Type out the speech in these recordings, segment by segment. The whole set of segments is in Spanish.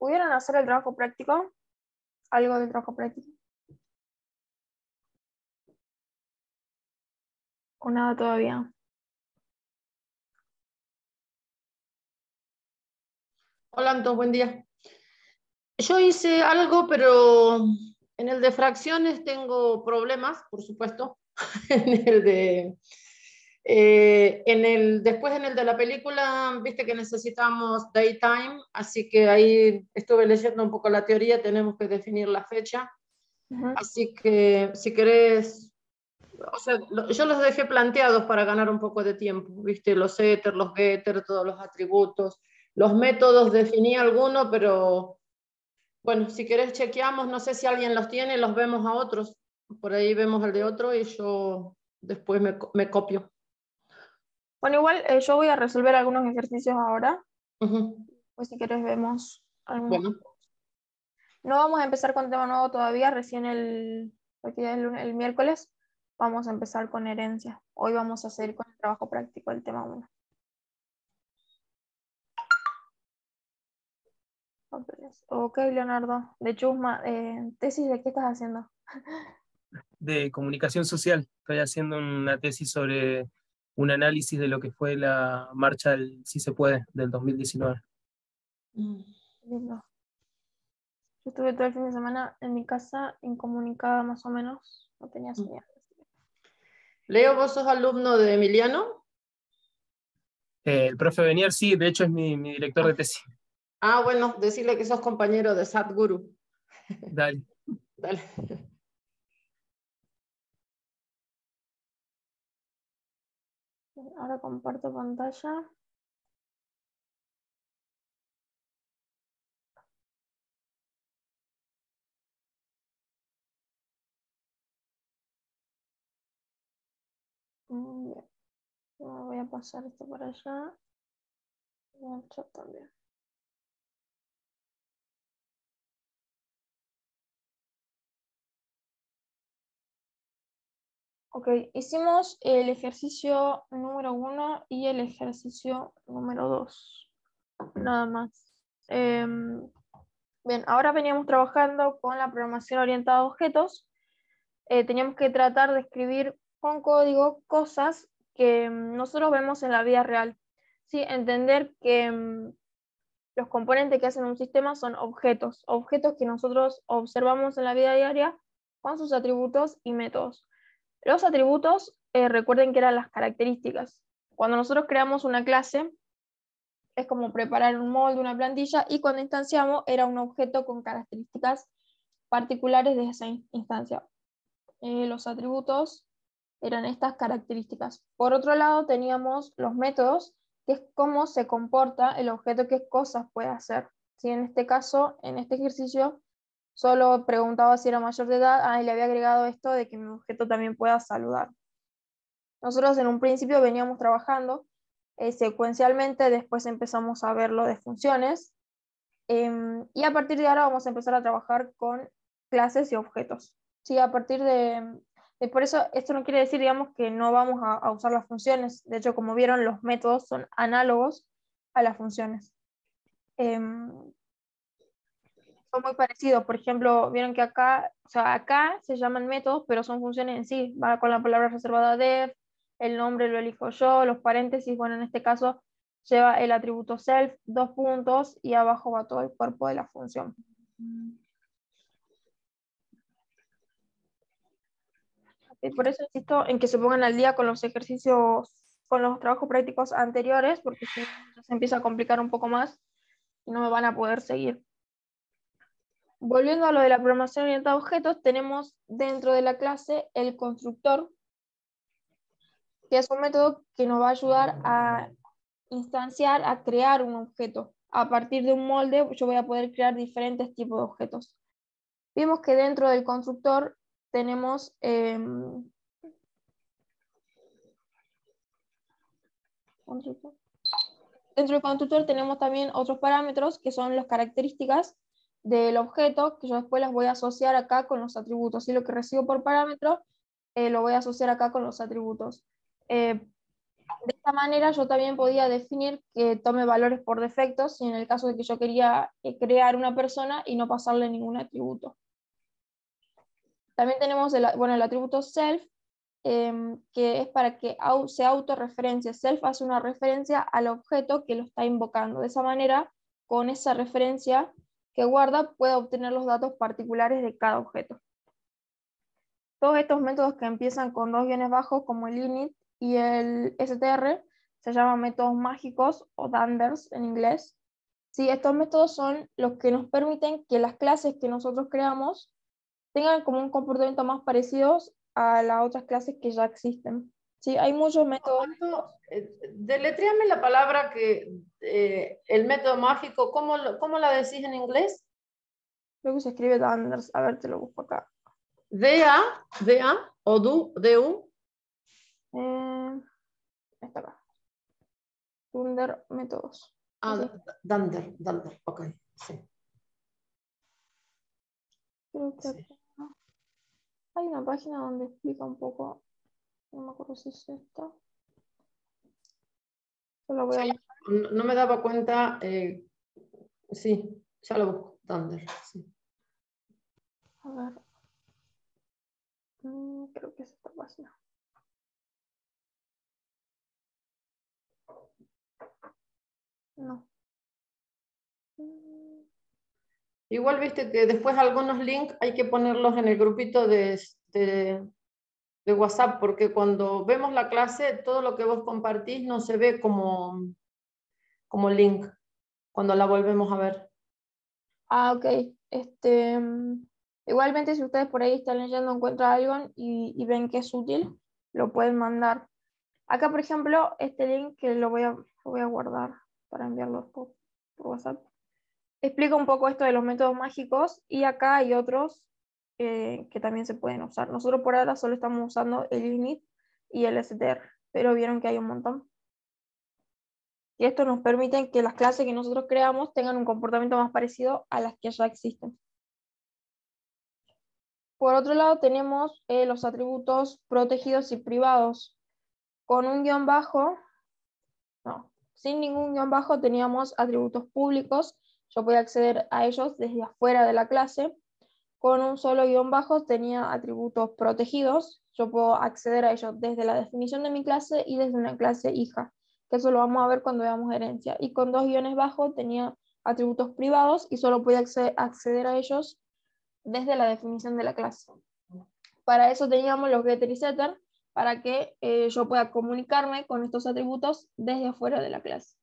¿Pudieron hacer el trabajo práctico? ¿Algo del trabajo práctico? ¿O nada todavía? Hola, Anton, buen día. Yo hice algo, pero en el de fracciones tengo problemas, por supuesto. En el de, después en el de la película, viste que necesitamos daytime, así que ahí estuve leyendo un poco la teoría, tenemos que definir la fecha. Así que si querés, o sea, yo los dejé planteados para ganar un poco de tiempo, viste, los setters, los getters, todos los atributos, los métodos definí alguno, pero bueno, si querés chequeamos, no sé si alguien los tiene, los vemos a otros, por ahí vemos el de otro y yo después me copio. Bueno, igual yo voy a resolver algunos ejercicios ahora. Ujú. Pues si quieres vemos algunos. Bueno, No vamos a empezar con tema nuevo todavía, recién porque ya es el miércoles vamos a empezar con herencia. Hoy vamos a seguir con el trabajo práctico, el tema 1. Ok, Leonardo. De Chusma, ¿tesis de qué estás haciendo? De comunicación social. Estoy haciendo una tesis sobre un análisis de lo que fue la marcha del Sí se puede del 2019. Lindo. Yo estuve todo el fin de semana en mi casa, incomunicada más o menos. No tenía señal. Leo, ¿vos sos alumno de Emiliano? El profe Benier, sí, de hecho es mi director de tesis. Ah, bueno, decirle que sos compañero de Sadhguru. Dale. Dale. Ahora comparto pantalla. Bien. Voy a pasar esto para allá. Y el chat también. Ok, hicimos el ejercicio número 1 y el ejercicio número 2. Nada más. Bien, ahora veníamos trabajando con la programación orientada a objetos. Teníamos que tratar de escribir con código cosas que nosotros vemos en la vida real. ¿Sí? Entender que los componentes que hacen un sistema son objetos, objetos que nosotros observamos en la vida diaria con sus atributos y métodos. Los atributos, recuerden que eran las características. Cuando nosotros creamos una clase, es como preparar un molde, una plantilla, y cuando instanciamos era un objeto con características particulares de esa instancia. Los atributos eran estas características. Por otro lado, teníamos los métodos, que es cómo se comporta el objeto, qué cosas puede hacer. Si en este caso, en este ejercicio, solo preguntaba si era mayor de edad, y le había agregado esto de que mi objeto también pueda saludar. Nosotros en un principio veníamos trabajando secuencialmente, después empezamos a ver lo de funciones, y a partir de ahora vamos a empezar a trabajar con clases y objetos. Sí, a partir por eso esto no quiere decir, digamos, que no vamos a usar las funciones. De hecho, como vieron, los métodos son análogos a las funciones. Son muy parecidos. Por ejemplo, vieron que acá, o sea, acá se llaman métodos, pero son funciones en sí. Va con la palabra reservada def, el nombre lo elijo yo, los paréntesis, bueno, en este caso lleva el atributo self, 2 puntos, y abajo va todo el cuerpo de la función. Por eso insisto en que se pongan al día con los ejercicios, con los trabajos prácticos anteriores, porque si no ya se empieza a complicar un poco más y no me van a poder seguir. Volviendo a lo de la programación orientada a objetos, tenemos dentro de la clase el constructor, que es un método que nos va a ayudar a instanciar, a crear un objeto. A partir de un molde yo voy a poder crear diferentes tipos de objetos. Vimos que dentro del constructor tenemos dentro del constructor tenemos también otros parámetros que son las características del objeto, que yo después las voy a asociar acá con los atributos. Y lo que recibo por parámetro lo voy a asociar acá con los atributos. De esta manera yo también podía definir que tome valores por defecto, si en el caso de que yo quería crear una persona y no pasarle ningún atributo. También tenemos el atributo self, que es para que se autorreferencie. Self hace una referencia al objeto que lo está invocando. De esa manera, con esa referencia que guarda, puede obtener los datos particulares de cada objeto. Todos estos métodos que empiezan con dos guiones bajos, como el init y el str, se llaman métodos mágicos o danders en inglés. Sí, estos métodos son los que nos permiten que las clases que nosotros creamos tengan como un comportamiento más parecido a las otras clases que ya existen. Sí, hay muchos métodos. Deletréame la palabra el método mágico, ¿cómo la decís en inglés? Creo que se escribe danders. A ver, te lo busco acá. D-A o D-U. Está acá. Dunder métodos. Ah, Dunder, ok, sí. Creo que Sí. hay una página donde explica un poco, no me acuerdo si es esta. Solo voy a... No me daba cuenta, sí, ya lo busco, Dunder, sí. A ver. Creo que es esta página. No. Igual viste que después algunos links hay que ponerlos en el grupito de WhatsApp, porque cuando vemos la clase, todo lo que vos compartís no se ve como link cuando la volvemos a ver. Ah, ok. Igualmente, si ustedes por ahí están leyendo, encuentran algo y ven que es útil, lo pueden mandar. Acá, por ejemplo, este link que lo voy a guardar para enviarlo por WhatsApp. Explica un poco esto de los métodos mágicos y acá hay otros que también se pueden usar. Nosotros por ahora solo estamos usando el init y el str, pero vieron que hay un montón. Y esto nos permite que las clases que nosotros creamos tengan un comportamiento más parecido a las que ya existen. Por otro lado tenemos los atributos protegidos y privados. Con un guión bajo, no, sin ningún guión bajo teníamos atributos públicos. Yo podía acceder a ellos desde afuera de la clase. Con un solo guión bajo tenía atributos protegidos. Yo puedo acceder a ellos desde la definición de mi clase y desde una clase hija, que eso lo vamos a ver cuando veamos herencia. Y con dos guiones bajos tenía atributos privados y solo podía acceder a ellos desde la definición de la clase. Para eso teníamos los getter y setter, para que yo pueda comunicarme con estos atributos desde afuera de la clase.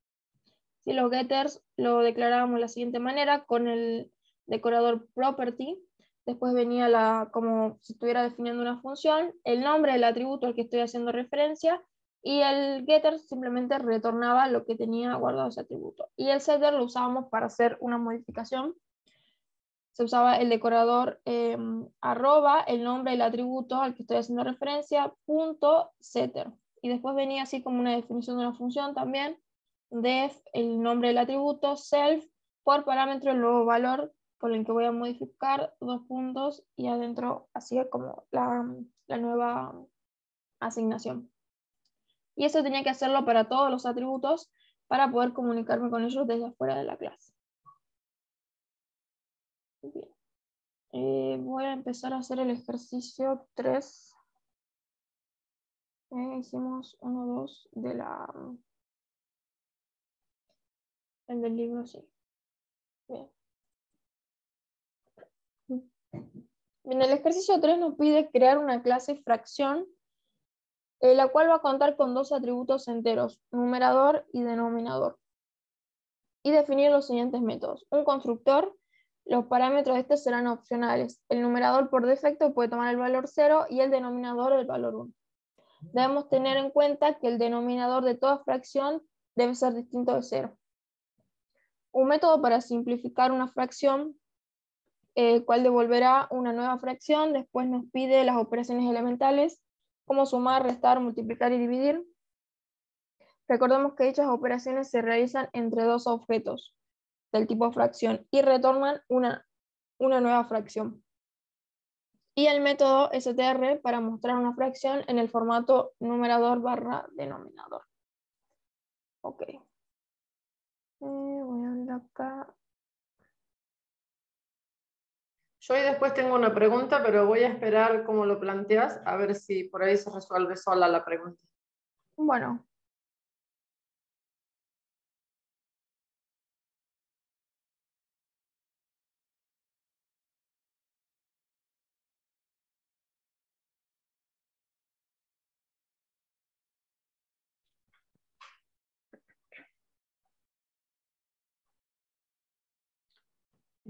Si los getters lo declarábamos de la siguiente manera, con el decorador property, después venía como si estuviera definiendo una función, el nombre del atributo al que estoy haciendo referencia, y el getter simplemente retornaba lo que tenía guardado ese atributo. Y el setter lo usábamos para hacer una modificación. Se usaba el decorador arroba, el nombre del atributo al que estoy haciendo referencia, punto setter. Y después venía así como una definición de una función también, def, el nombre del atributo, self, por parámetro el nuevo valor por el que voy a modificar, dos puntos, y adentro así como la nueva asignación. Y eso tenía que hacerlo para todos los atributos para poder comunicarme con ellos desde afuera de la clase. Bien. Voy a empezar a hacer el ejercicio 3. Hicimos 1, 2 el del libro, sí. Bien. En el ejercicio 3 nos pide crear una clase fracción, la cual va a contar con dos atributos enteros, numerador y denominador. Y definir los siguientes métodos. Un constructor, los parámetros de este serán opcionales. El numerador por defecto puede tomar el valor 0 y el denominador el valor 1. Debemos tener en cuenta que el denominador de toda fracción debe ser distinto de 0. Un método para simplificar una fracción, cual devolverá una nueva fracción, después nos pide las operaciones elementales, como sumar, restar, multiplicar y dividir. Recordemos que dichas operaciones se realizan entre dos objetos del tipo fracción y retornan una nueva fracción. Y el método str para mostrar una fracción en el formato numerador barra denominador. Ok. Voy a ver acá. Yo ahí después tengo una pregunta, pero voy a esperar cómo lo planteas, a ver si por ahí se resuelve sola la pregunta. Bueno.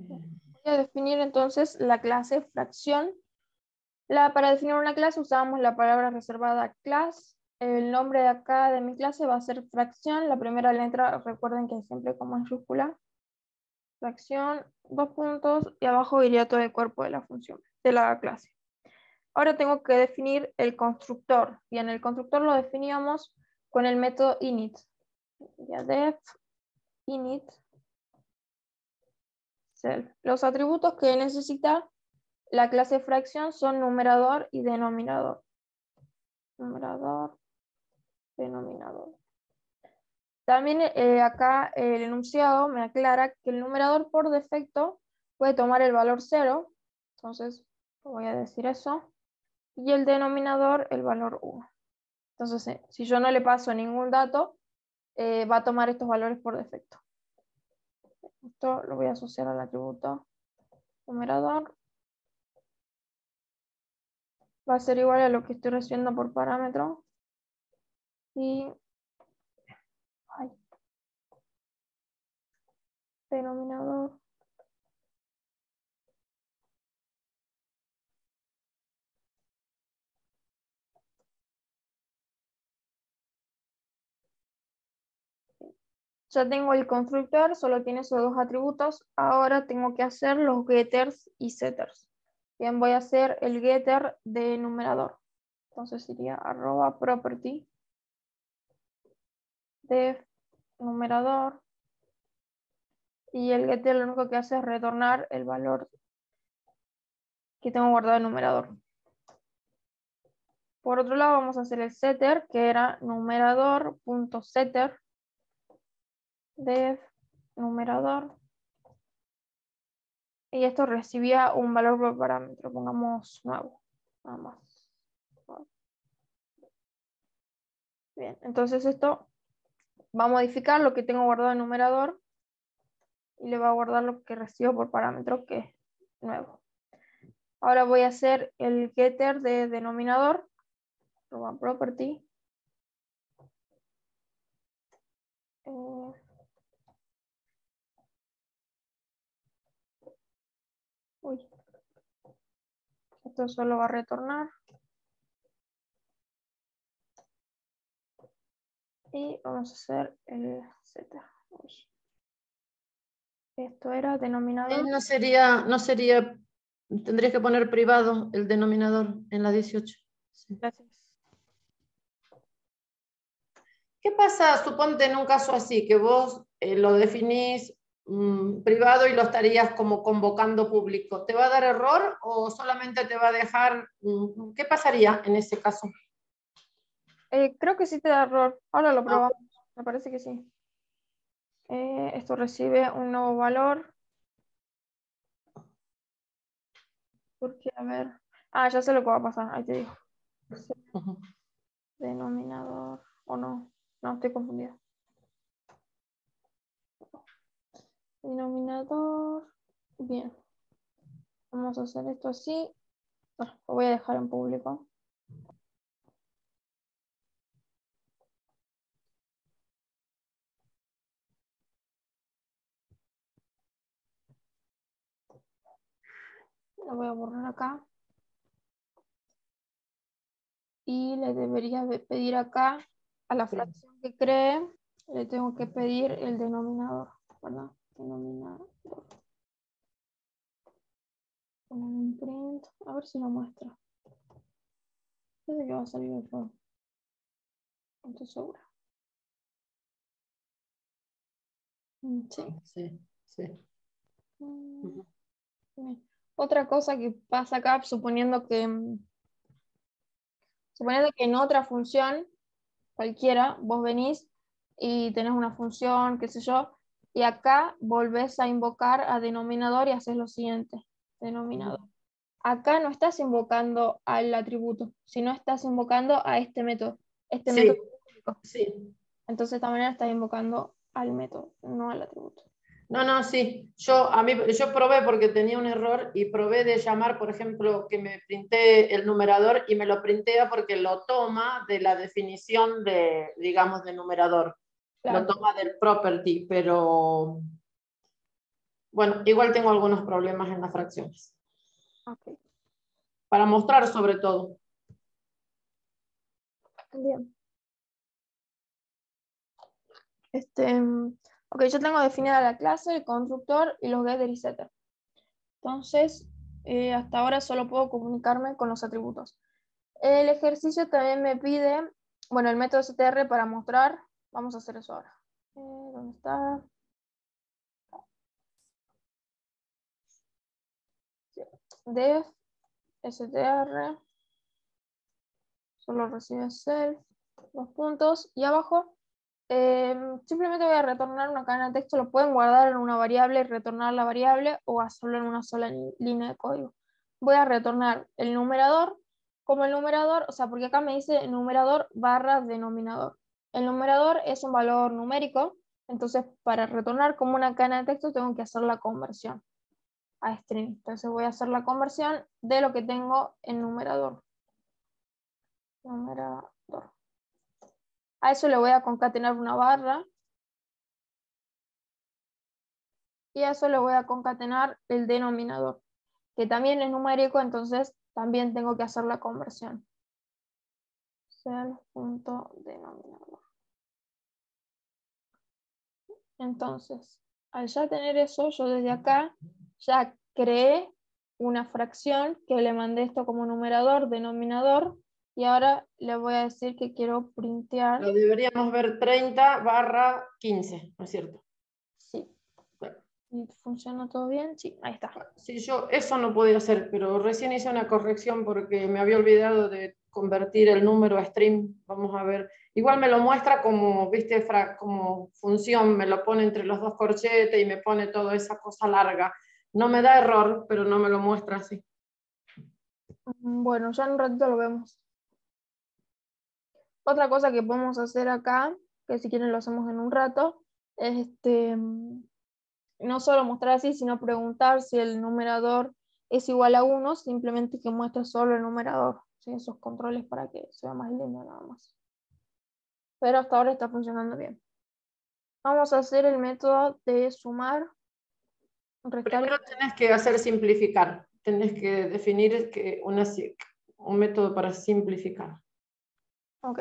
Voy a definir entonces la clase fracción. Para definir una clase usamos la palabra reservada class. El nombre de acá de mi clase va a ser fracción. La primera letra, recuerden que es siempre con mayúscula. Fracción, 2 puntos, y abajo iría todo el cuerpo de la función, de la clase. Ahora tengo que definir el constructor. Y en el constructor lo definíamos con el método init. Ya def init self. Los atributos que necesita la clase fracción son numerador y denominador. Numerador, denominador. También acá el enunciado me aclara que el numerador por defecto puede tomar el valor 0. Entonces voy a decir eso. Y el denominador el valor 1. Entonces, si yo no le paso ningún dato, va a tomar estos valores por defecto. Esto lo voy a asociar al atributo numerador. Va a ser igual a lo que estoy recibiendo por parámetro. Y denominador. Ya tengo el constructor, solo tiene esos dos atributos. Ahora tengo que hacer los getters y setters. Bien, voy a hacer el getter de numerador. Entonces sería @property de numerador. Y el getter lo único que hace es retornar el valor que tengo guardado en numerador. Por otro lado vamos a hacer el setter, que era numerador.setter de numerador. Y esto recibía un valor por parámetro, pongamos nuevo, nada más. Bien, entonces esto va a modificar lo que tengo guardado en numerador y le va a guardar lo que recibo por parámetro, que es nuevo. Ahora voy a hacer el getter de denominador, property. Esto solo va a retornar. Y vamos a hacer el setter. Esto era denominador. No sería, tendrías que poner privado el denominador en la 18. Sí. Gracias. ¿Qué pasa, suponte en un caso así, que vos lo definís privado y lo estarías como convocando público? ¿Te va a dar error o solamente te va a dejar? ¿Qué pasaría en ese caso? Creo que sí te da error. Ahora lo probamos. Me parece que sí. Esto recibe un nuevo valor. Porque, a ver. Ya sé lo que va a pasar. Ahí te digo. Denominador. ¿O no? No, estoy confundida. Denominador. Bien. Vamos a hacer esto así. Lo voy a dejar en público. Lo voy a borrar acá. Y le debería pedir acá a la fracción que cree, le tengo que pedir el denominador, ¿verdad? Denominador. Poner un print, a ver si lo muestra. Creo que va a salir el error. No estoy segura. Sí. Sí. Bien. Otra cosa que pasa acá, suponiendo que en otra función cualquiera, vos venís y tenés una función, qué sé yo, y acá volvés a invocar a denominador y haces lo siguiente, denominador. Acá no estás invocando al atributo, sino estás invocando a este método. Este Sí, método. sí. Entonces de esta manera estás invocando al método, no al atributo. No, sí. Yo probé porque tenía un error y probé de llamar, por ejemplo, que me printé el numerador y me lo printea porque lo toma de la definición de, digamos, de numerador. Claro. Lo toma del property, pero bueno, igual tengo algunos problemas en las fracciones. Okay. Para mostrar sobre todo. Bien. Ok, yo tengo definida la clase, el constructor y los getter y setter. Entonces, hasta ahora solo puedo comunicarme con los atributos. El ejercicio también me pide, bueno, el método str para mostrar. Vamos a hacer eso ahora. ¿Dónde está? Def str solo recibe self, 2 puntos, y abajo simplemente voy a retornar una cadena de texto. Lo pueden guardar en una variable y retornar la variable, o hacerlo en una sola línea de código. Voy a retornar el numerador como el numerador, o sea, porque acá me dice numerador barra denominador. El numerador es un valor numérico, entonces para retornar como una cadena de texto tengo que hacer la conversión a string. Entonces voy a hacer la conversión de lo que tengo en numerador. Numerador. A eso le voy a concatenar una barra. Y a eso le voy a concatenar el denominador, que también es numérico, entonces también tengo que hacer la conversión. Self.denominador. Entonces, al ya tener eso, yo desde acá ya creé una fracción que le mandé esto como numerador, denominador, y ahora le voy a decir que quiero printear. Lo deberíamos ver 30/15, ¿no es cierto? Sí. ¿Y funciona todo bien? Sí, ahí está. Sí, yo eso no podía hacer, pero recién hice una corrección porque me había olvidado de convertir el número a string. Vamos a ver. Igual me lo muestra como, viste, como función, me lo pone entre los dos corchetes y me pone toda esa cosa larga. No me da error, pero no me lo muestra así. Bueno, ya en un ratito lo vemos. Otra cosa que podemos hacer acá, que si quieren lo hacemos en un rato, es no solo mostrar así, sino preguntar si el numerador es igual a 1, simplemente que muestre solo el numerador. ¿Sí? Esos controles para que sea más lindo nada más. Pero hasta ahora está funcionando bien. Vamos a hacer el método de sumar, restar. Primero tenés que hacer simplificar. Tenés que definir un método para simplificar. Ok.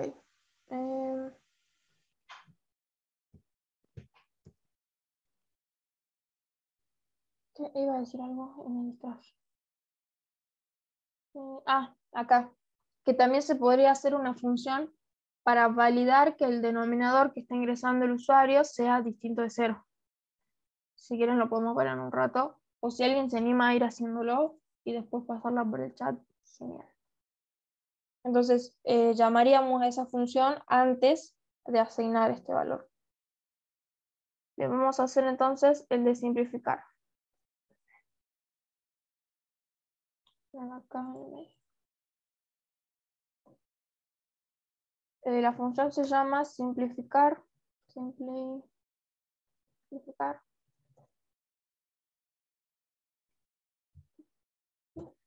¿Qué iba a decir algo y me distraje? Acá. Que también se podría hacer una función para validar que el denominador que está ingresando el usuario sea distinto de 0. Si quieren lo podemos ver en un rato. O si alguien se anima a ir haciéndolo y después pasarla por el chat, genial. Entonces, llamaríamos a esa función antes de asignar este valor. Le vamos a hacer entonces el de simplificar. Acá, la función se llama simplificar. Simplificar.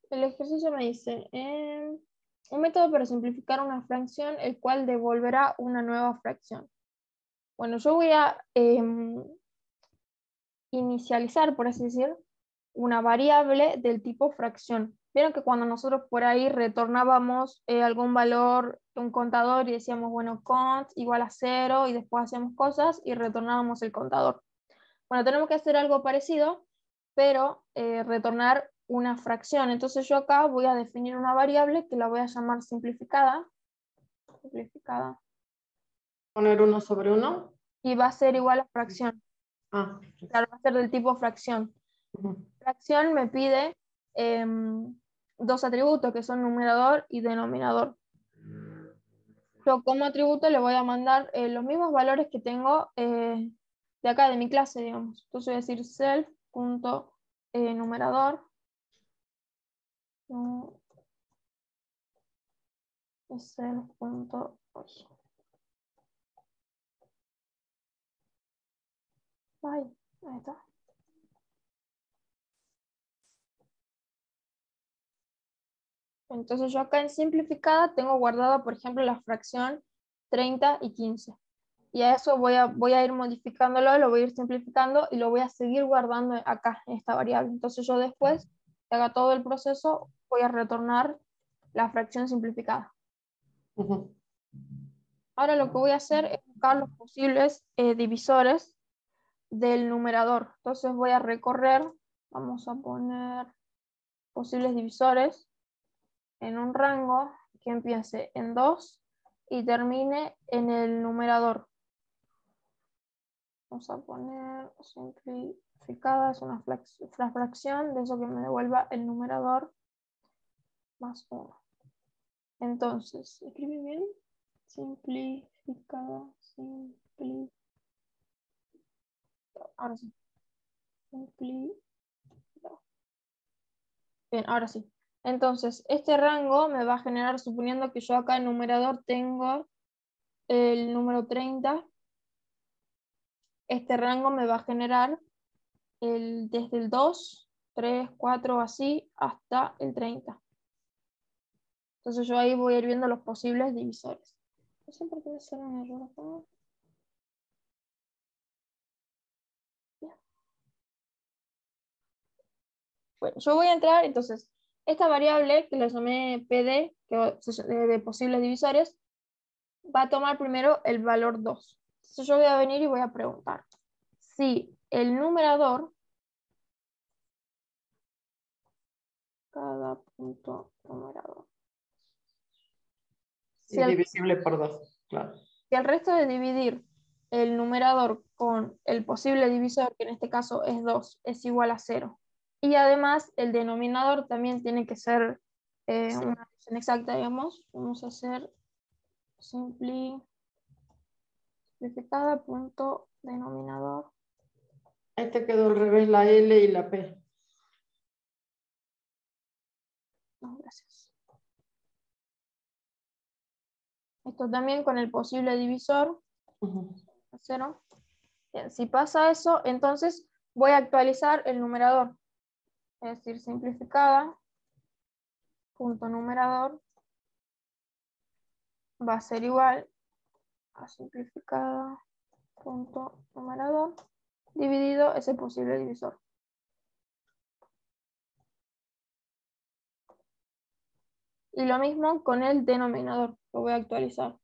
El ejercicio me dice, un método para simplificar una fracción, el cual devolverá una nueva fracción. Bueno, yo voy a inicializar, por así decir, una variable del tipo fracción. Vieron que cuando nosotros por ahí retornábamos algún valor, un contador, y decíamos, bueno, cont igual a 0, y después hacíamos cosas y retornábamos el contador. Bueno, tenemos que hacer algo parecido, pero retornar una fracción. Entonces yo acá voy a definir una variable que la voy a llamar simplificada. Poner 1 sobre 1. Y va a ser igual a fracción. Claro, va a ser del tipo fracción. Fracción me pide 2 atributos que son numerador y denominador. yo como atributo le voy a mandar los mismos valores que tengo de acá de mi clase, digamos. Entonces voy a decir self.numerador. Self. Ay, ahí está. Entonces yo acá en simplificada tengo guardada, por ejemplo, la fracción 30 y 15. Y a eso voy a ir modificándolo, lo voy a ir simplificando y lo voy a seguir guardando acá en esta variable. Entonces yo después que haga todo el proceso voy a retornar la fracción simplificada. Ahora lo que voy a hacer es buscar los posibles divisores del numerador. Entonces voy a recorrer, vamos a poner posibles divisores en un rango que empiece en 2 y termine en el numerador. Vamos a poner simplificada, es una fracción de eso que me devuelva el numerador más 1. Entonces, escribe bien. Simplificada, ahora sí. Bien, ahora sí. Entonces, este rango me va a generar, suponiendo que yo acá en numerador tengo el número 30, este rango me va a generar desde el 2, 3, 4, así, hasta el 30. Entonces yo ahí voy a ir viendo los posibles divisores. No sé por qué me sale un error acá. Bien. Bueno, yo voy a entrar, entonces, esta variable que la llamé PD, de posibles divisores, va a tomar primero el valor 2. Entonces yo voy a venir y voy a preguntar si el numerador, cada punto numerador, si es divisible por 2, claro. Si el resto de dividir el numerador con el posible divisor, que en este caso es 2, es igual a 0. Y además el denominador también tiene que ser una división exacta, digamos. Vamos a hacer simplificada punto denominador. Ahí te quedó al revés la L y la P. No, gracias. Esto también con el posible divisor. 0. Bien, si pasa eso, entonces voy a actualizar el numerador. Es decir, simplificada punto numerador va a ser igual a simplificada punto numerador dividido ese posible divisor. Y lo mismo con el denominador, lo voy a actualizar.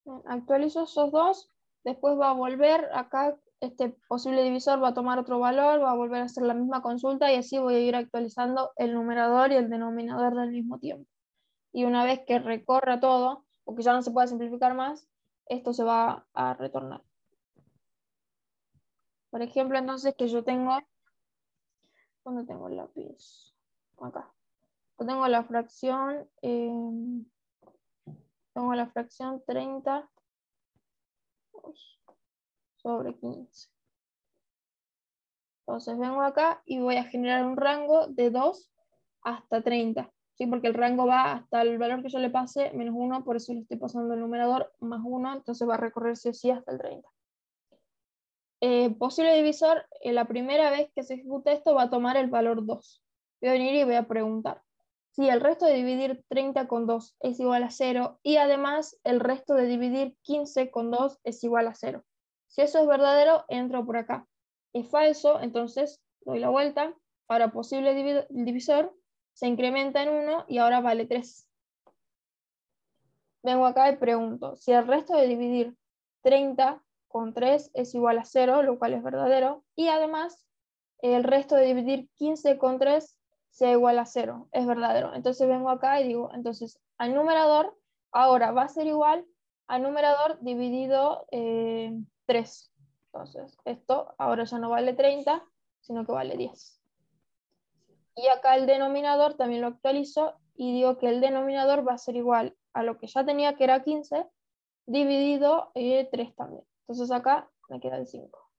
Bien, actualizo esos dos, después va a volver acá, este posible divisor va a tomar otro valor, va a volver a hacer la misma consulta y así voy a ir actualizando el numerador y el denominador al mismo tiempo. Y una vez que recorra todo, porque ya no se puede simplificar más, esto se va a retornar. Por ejemplo, entonces que yo tengo, ¿dónde tengo el lápiz? Acá. Yo tengo la fracción, tengo la fracción 30 sobre 15. Entonces vengo acá y voy a generar un rango de 2 hasta 30. ¿Sí? Porque el rango va hasta el valor que yo le pase, menos 1, por eso le estoy pasando el numerador, más 1, entonces va a recorrer sí o sí hasta el 30. Posible divisor, la primera vez que se ejecute esto va a tomar el valor 2. Voy a venir y voy a preguntar si el resto de dividir 30 con 2 es igual a 0 y además el resto de dividir 15 con 2 es igual a 0. Si eso es verdadero, entro por acá. Es falso, entonces doy la vuelta. Ahora posible divisor se incrementa en 1 y ahora vale 3. Vengo acá y pregunto si el resto de dividir 30 con 3 es igual a 0, lo cual es verdadero, y además el resto de dividir 15 con 3 sea igual a 0, es verdadero. Entonces vengo acá y digo, entonces al numerador Ahora va a ser igual al numerador dividido 3. Entonces, esto ahora ya no vale 30, sino que vale 10. Y acá el denominador también lo actualizo y digo que el denominador va a ser igual a lo que ya tenía, que era 15, dividido 3 también. Entonces acá me queda el 5.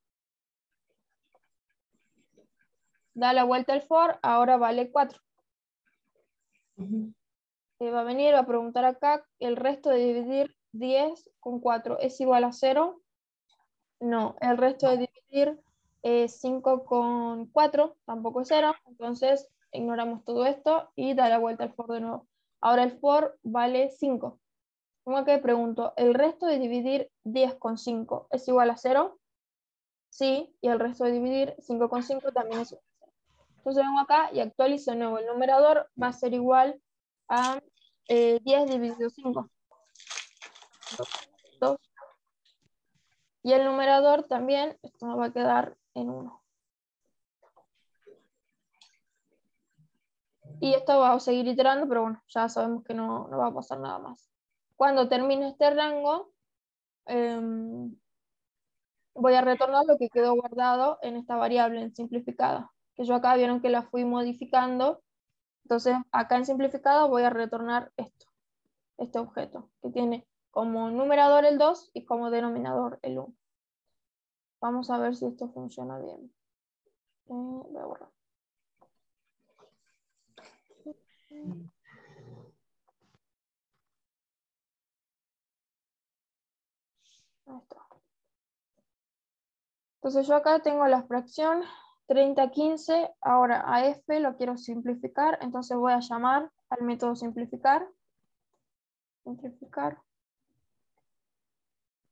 Da la vuelta al for, ahora vale 4. Va a venir a preguntar acá, ¿el resto de dividir 10 con 4 es igual a 0? No. ¿El resto de dividir 5 con 4 tampoco es 0? Entonces ignoramos todo esto y da la vuelta al for de nuevo. Ahora el for vale 5. Como que pregunto, ¿el resto de dividir 10 con 5 es igual a 0? Sí, y el resto de dividir 5 con 5 también es igual a 0. Entonces vengo acá y actualizo de nuevo. El numerador va a ser igual a 10 dividido 5. 2. Y el numerador también, esto me va a quedar en 1. Y esto va a seguir iterando, pero bueno, ya sabemos que no va a pasar nada más. Cuando termine este rango, voy a retornar lo que quedó guardado en esta variable en simplificada. Que yo acá vieron que la fui modificando. Entonces acá en simplificada voy a retornar este objeto, que tiene como numerador el 2 y como denominador el 1. Vamos a ver si esto funciona bien. Voy a borrar. Ahí está. Entonces yo acá tengo la fracción 30/15. Ahora a f lo quiero simplificar, entonces voy a llamar al método simplificar.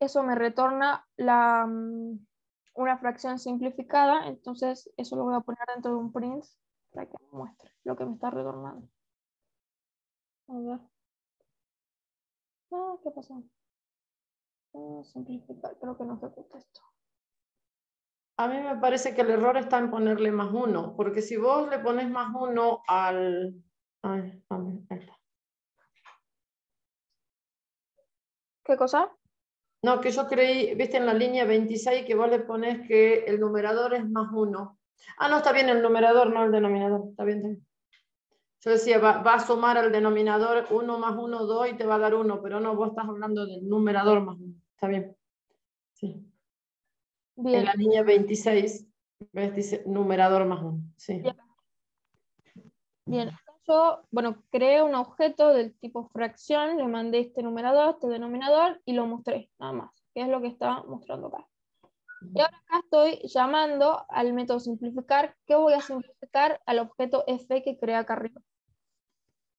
Eso me retorna una fracción simplificada, entonces eso lo voy a poner dentro de un print para que me muestre lo que me está retornando. A ver. ¿Qué pasó? Simplificar, creo que no ejecuta esto. A mí me parece que el error está en ponerle +1, porque si vos le pones +1 al... Ay, ¿Qué cosa? no, que yo creí, viste en la línea 26 que vos le pones que el numerador es +1. Ah, no, está bien el numerador, no el denominador. Está bien, está bien. Yo decía, va a sumar al denominador 1 más 1, 2 y te va a dar 1, pero no, vos estás hablando del numerador +1. Está bien. Sí. Bien. En la línea 26, ves, dice numerador +1. Sí. Bien. Yo, bueno, creé un objeto del tipo fracción, le mandé este numerador, este denominador y lo mostré, nada más, que es lo que está mostrando acá. Y ahora acá estoy llamando al método simplificar, que voy a simplificar al objeto f que creé acá arriba.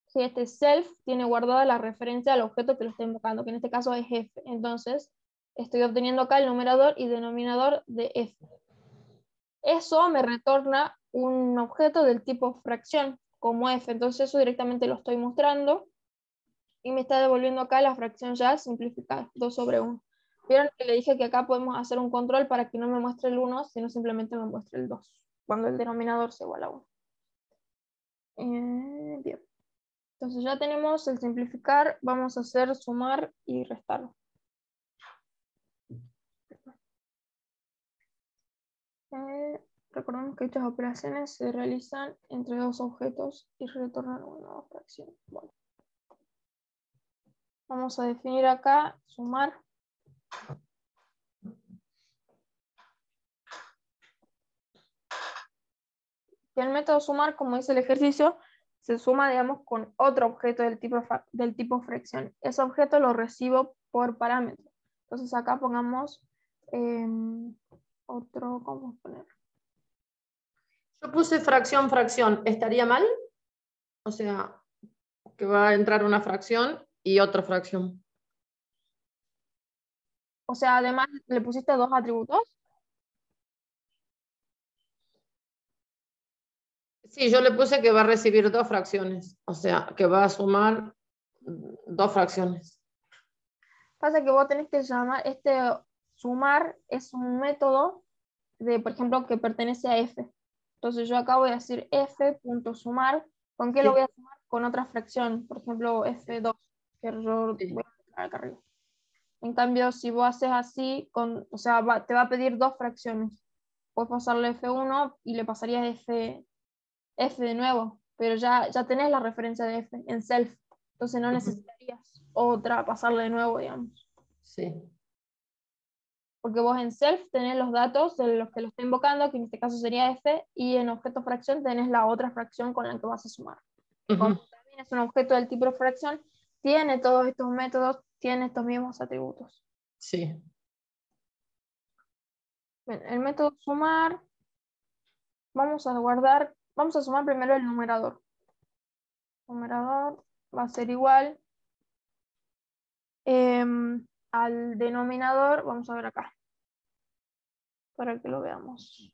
Si este self tiene guardada la referencia al objeto que lo estoy invocando, que en este caso es f. Entonces, estoy obteniendo acá el numerador y denominador de f. Eso me retorna un objeto del tipo fracción, como f. Entonces eso directamente lo estoy mostrando y me está devolviendo acá la fracción ya simplificada, 2/1. Vieron que le dije que acá podemos hacer un control para que no me muestre el 1, sino simplemente me muestre el 2, cuando el denominador sea igual a 1. Bien. Entonces ya tenemos el simplificar, vamos a hacer sumar y restar. Recordemos que estas operaciones se realizan entre dos objetos y retornan una nueva fracción. Bueno. Vamos a definir acá sumar. Y el método sumar, como dice el ejercicio, se suma, digamos, con otro objeto del tipo fracción. Ese objeto lo recibo por parámetro. Entonces acá pongamos otro, ¿cómo poner? Yo puse fracción, ¿estaría mal? O sea, que va a entrar una fracción y otra fracción. O sea, además le pusiste dos atributos. Sí, yo le puse que va a recibir 2 fracciones, o sea, que va a sumar 2 fracciones. Pasa que vos tenés que llamar, sumar es un método de, por ejemplo, que pertenece a f. Entonces yo acá voy a decir f.sumar. ¿Con qué lo voy a sumar? Con otra fracción, por ejemplo, f2. qué error, Sí. voy a dejar acá arriba. En cambio, si vos haces así, o sea, te va a pedir dos fracciones. Puedes pasarle F1 y le pasarías F de nuevo, pero ya tenés la referencia de F en self, entonces no necesitarías otra pasarle de nuevo, digamos. Sí. Porque vos en self tenés los datos de los que lo está invocando, que en este caso sería F, y en objeto fracción tenés la otra fracción con la que vas a sumar. Como también es un objeto del tipo fracción, tiene todos estos métodos, tiene estos mismos atributos. Sí. Bien, el método sumar, vamos a sumar primero el numerador. El numerador va a ser igual al denominador, vamos a ver acá, para que lo veamos.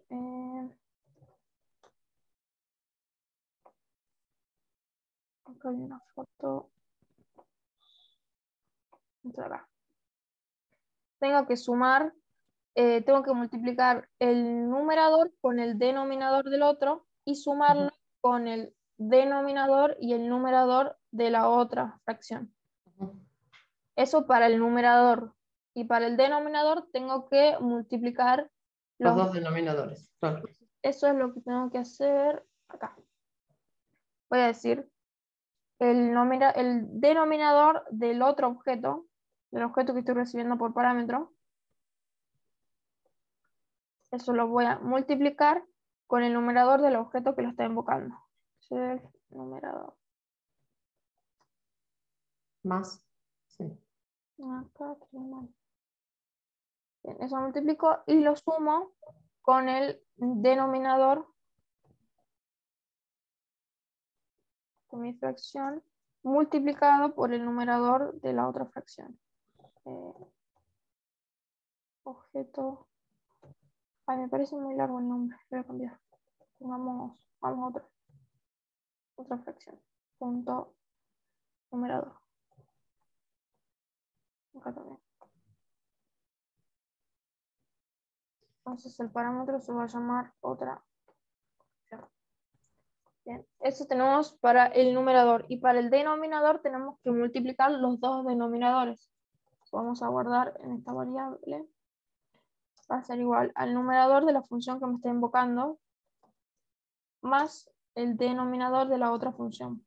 Acá hay una foto. Acá. Tengo que sumar, tengo que multiplicar el numerador con el denominador del otro y sumarlo con el denominador y el numerador de la otra fracción. Eso para el numerador. Y para el denominador tengo que multiplicar Los dos denominadores. Claro. Eso es lo que tengo que hacer acá. Voy a decir el denominador del otro objeto, del objeto que estoy recibiendo por parámetro. Eso lo voy a multiplicar con el numerador del objeto que lo está invocando. Self numerador. Más. Sí. Acá, bien, eso multiplico y lo sumo con el denominador de mi fracción multiplicado por el numerador de la otra fracción. Objeto. Ay, me parece muy largo el nombre. Voy a cambiar. Vamos a otra fracción. Punto numerador. Acá también. Entonces el parámetro se va a llamar otra. Bien, eso tenemos para el numerador. Y para el denominador tenemos que multiplicar los dos denominadores. Vamos a guardar en esta variable. Va a ser igual al numerador de la función que me está invocando más el denominador de la otra función.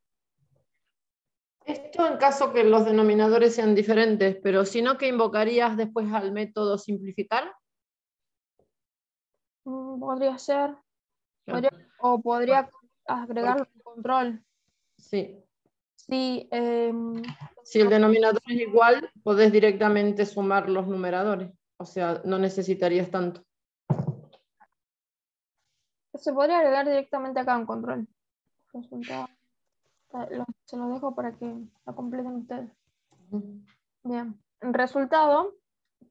Esto en caso que los denominadores sean diferentes, pero si no, ¿qué invocarías después al método simplificar? Podría ser. Claro. O podría agregar un control. Sí. Sí, Si el denominador es igual, podés directamente sumar los numeradores. O sea, no necesitarías tanto. se podría agregar directamente acá en control. Resultado. Se lo dejo para que lo completen ustedes. Bien. En resultado,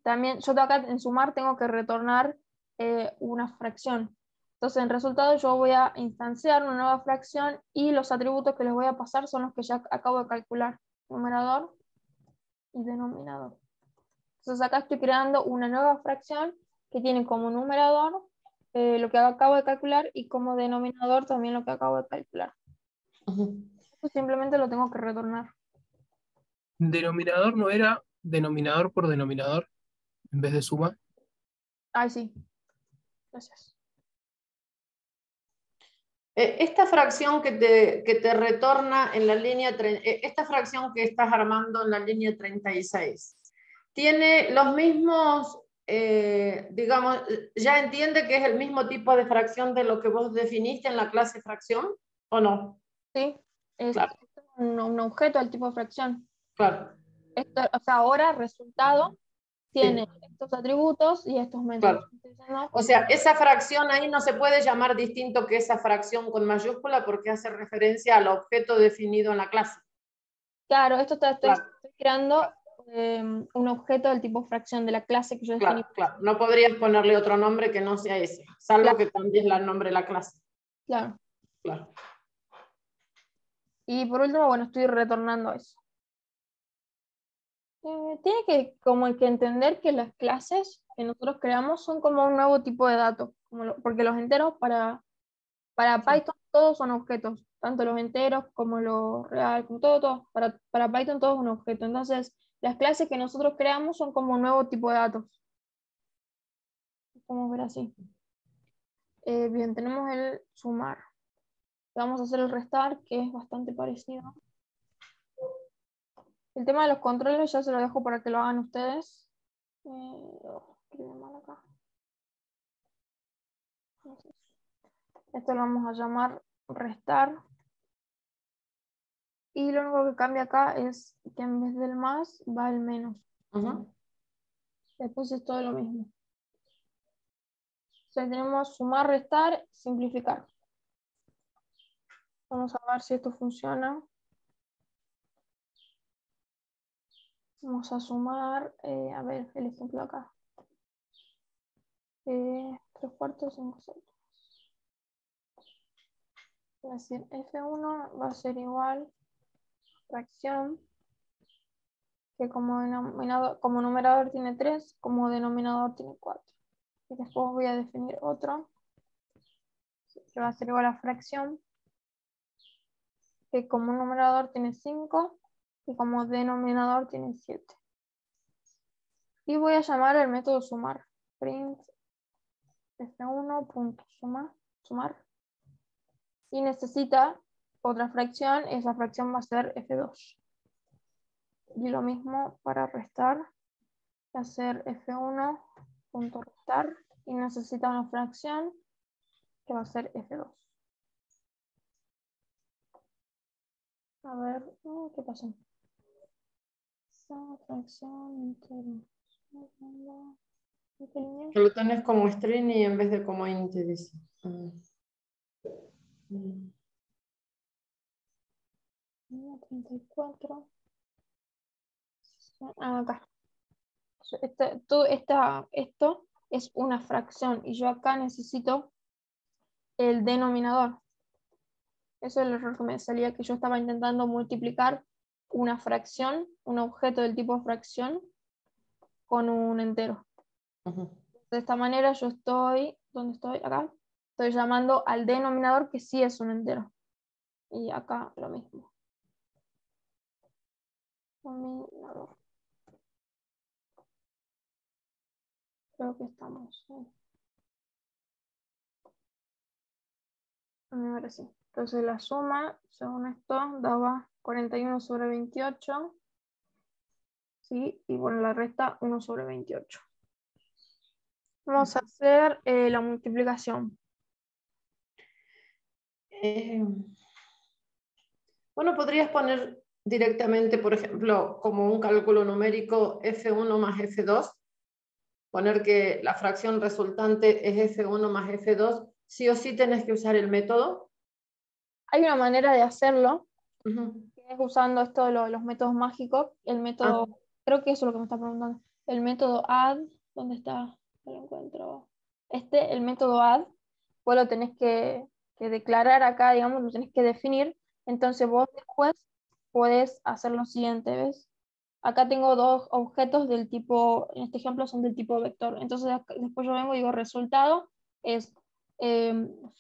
también yo acá en sumar tengo que retornar una fracción. Entonces en resultado yo voy a instanciar una nueva fracción y los atributos que les voy a pasar son los que ya acabo de calcular. Numerador y denominador. Entonces acá estoy creando una nueva fracción que tiene como numerador lo que acabo de calcular y como denominador también lo que acabo de calcular. Esto simplemente lo tengo que retornar. Denominador no era denominador por denominador en vez de suma. Ay, sí. Gracias. Esta fracción que te retorna en la línea, esta fracción que estás armando en la línea 36, ¿tiene los mismos, digamos, ya entiende que es el mismo tipo de fracción de lo que vos definiste en la clase fracción o no? Sí, es Claro, un objeto del tipo fracción. claro. Esto, o sea, ahora resultado tiene Sí, estos atributos y estos métodos. claro. Entonces, ¿no? O sea, esa fracción ahí no se puede llamar distinto que esa fracción con mayúscula porque hace referencia al objeto definido en la clase. Claro, esto estoy Claro, creando un objeto del tipo fracción de la clase que yo definí. claro, claro. No podrías ponerle otro nombre que no sea ese, salvo Claro, que cambies el nombre de la clase. claro. Claro. Y por último, bueno, estoy retornando eso. Tiene que como que entender que las clases que nosotros creamos son como un nuevo tipo de datos, porque los enteros para Para Python todos son objetos, tanto los enteros como los real, como todo. Para Python todo es un objeto. Entonces, las clases que nosotros creamos son como un nuevo tipo de datos. Vamos a ver así. Bien, tenemos el sumar. Vamos a hacer el restar, que es bastante parecido. El tema de los controles ya se lo dejo para que lo hagan ustedes. Escribe mal acá. Esto lo vamos a llamar restar. Y lo único que cambia acá es que en vez del más va el menos. Después es todo lo mismo. O sea, tenemos sumar, restar, simplificar. Vamos a ver si esto funciona. Vamos a sumar, a ver, el ejemplo acá. 3/4, 5/6. Va a ser F1, va a ser igual fracción, que como numerador tiene 3, como denominador tiene 4. Y después voy a definir otro, que va a ser igual a fracción, que como numerador tiene 5 y como denominador tiene 7. Y voy a llamar el método sumar. Print f1.sumar. Y necesita otra fracción, esa fracción va a ser f2. Y lo mismo para restar, hacer f1.restar y necesita una fracción que va a ser f2. A ver, ¿qué pasó? Esa fracción entera. Que lo tenés como string y en vez de como int dice. 34. Acá. Esto es una fracción y yo acá necesito el denominador. Eso es el error que me salía, que yo estaba intentando multiplicar una fracción, un objeto del tipo fracción, con un entero. De esta manera yo estoy, ¿dónde estoy? Acá. Estoy llamando al denominador que sí es un entero. Y acá lo mismo. Denominador. Creo que estamos. Ahora sí. Entonces la suma, según esto, daba 41/28. ¿Sí? Y bueno, la resta 1/28. Vamos a hacer la multiplicación. Bueno, podrías poner directamente, por ejemplo, como un cálculo numérico F1 más F2, poner que la fracción resultante es F1 más F2, sí o sí tenés que usar el método. Hay una manera de hacerlo, que es usando esto de los métodos mágicos, el método, creo que eso es lo que me está preguntando, el método add, ¿dónde está? No lo encuentro. El método add, vos lo tenés que declarar acá, digamos, lo tenés que definir, entonces vos después podés hacer lo siguiente, ¿ves? Acá tengo dos objetos del tipo, en este ejemplo son del tipo vector, entonces después yo vengo y digo resultado es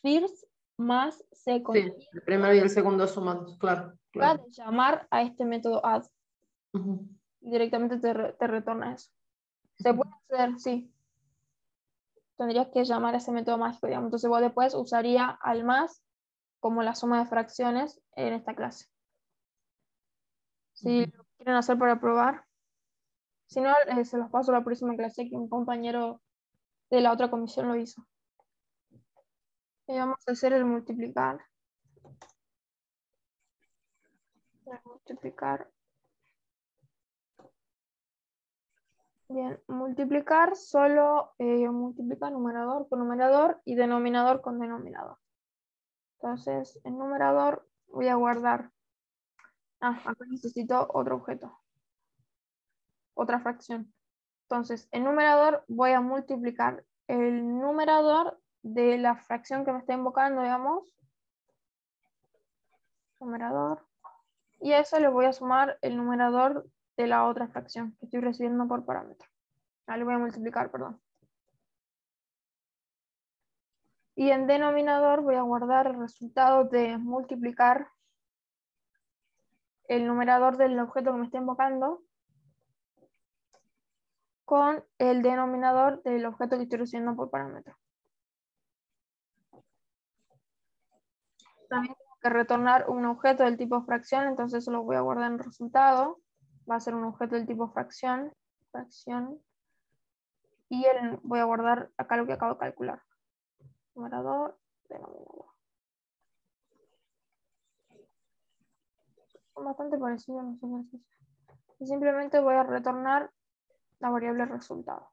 first más second. Sí, el primero y el segundo sumados, claro. De llamar a este método add. Y directamente te retorna eso. Se puede hacer, sí. Tendrías que llamar a ese método mágico, digamos. Entonces vos después usaría al más como la suma de fracciones en esta clase. Si lo quieren hacer para probar. Si no, se los paso a la próxima clase que un compañero de la otra comisión lo hizo. Y vamos a hacer el multiplicar. Bien, multiplicar solo multiplica numerador con numerador y denominador con denominador. Entonces, en numerador voy a guardar. Acá necesito otro objeto. Otra fracción. Entonces, en numerador voy a multiplicar el numerador de la fracción que me está invocando, digamos. Numerador. Y a eso le voy a sumar el numerador de la otra fracción que estoy recibiendo por parámetro. Le voy a multiplicar, perdón. Y en denominador voy a guardar el resultado de multiplicar el numerador del objeto que me está invocando con el denominador del objeto que estoy recibiendo por parámetro. También tengo que retornar un objeto del tipo fracción, entonces eso lo voy a guardar en resultado. Va a ser un objeto del tipo fracción. Y voy a guardar acá lo que acabo de calcular. Numerador, denominador. Son bastante parecidos los ejercicios. Y simplemente voy a retornar la variable resultado.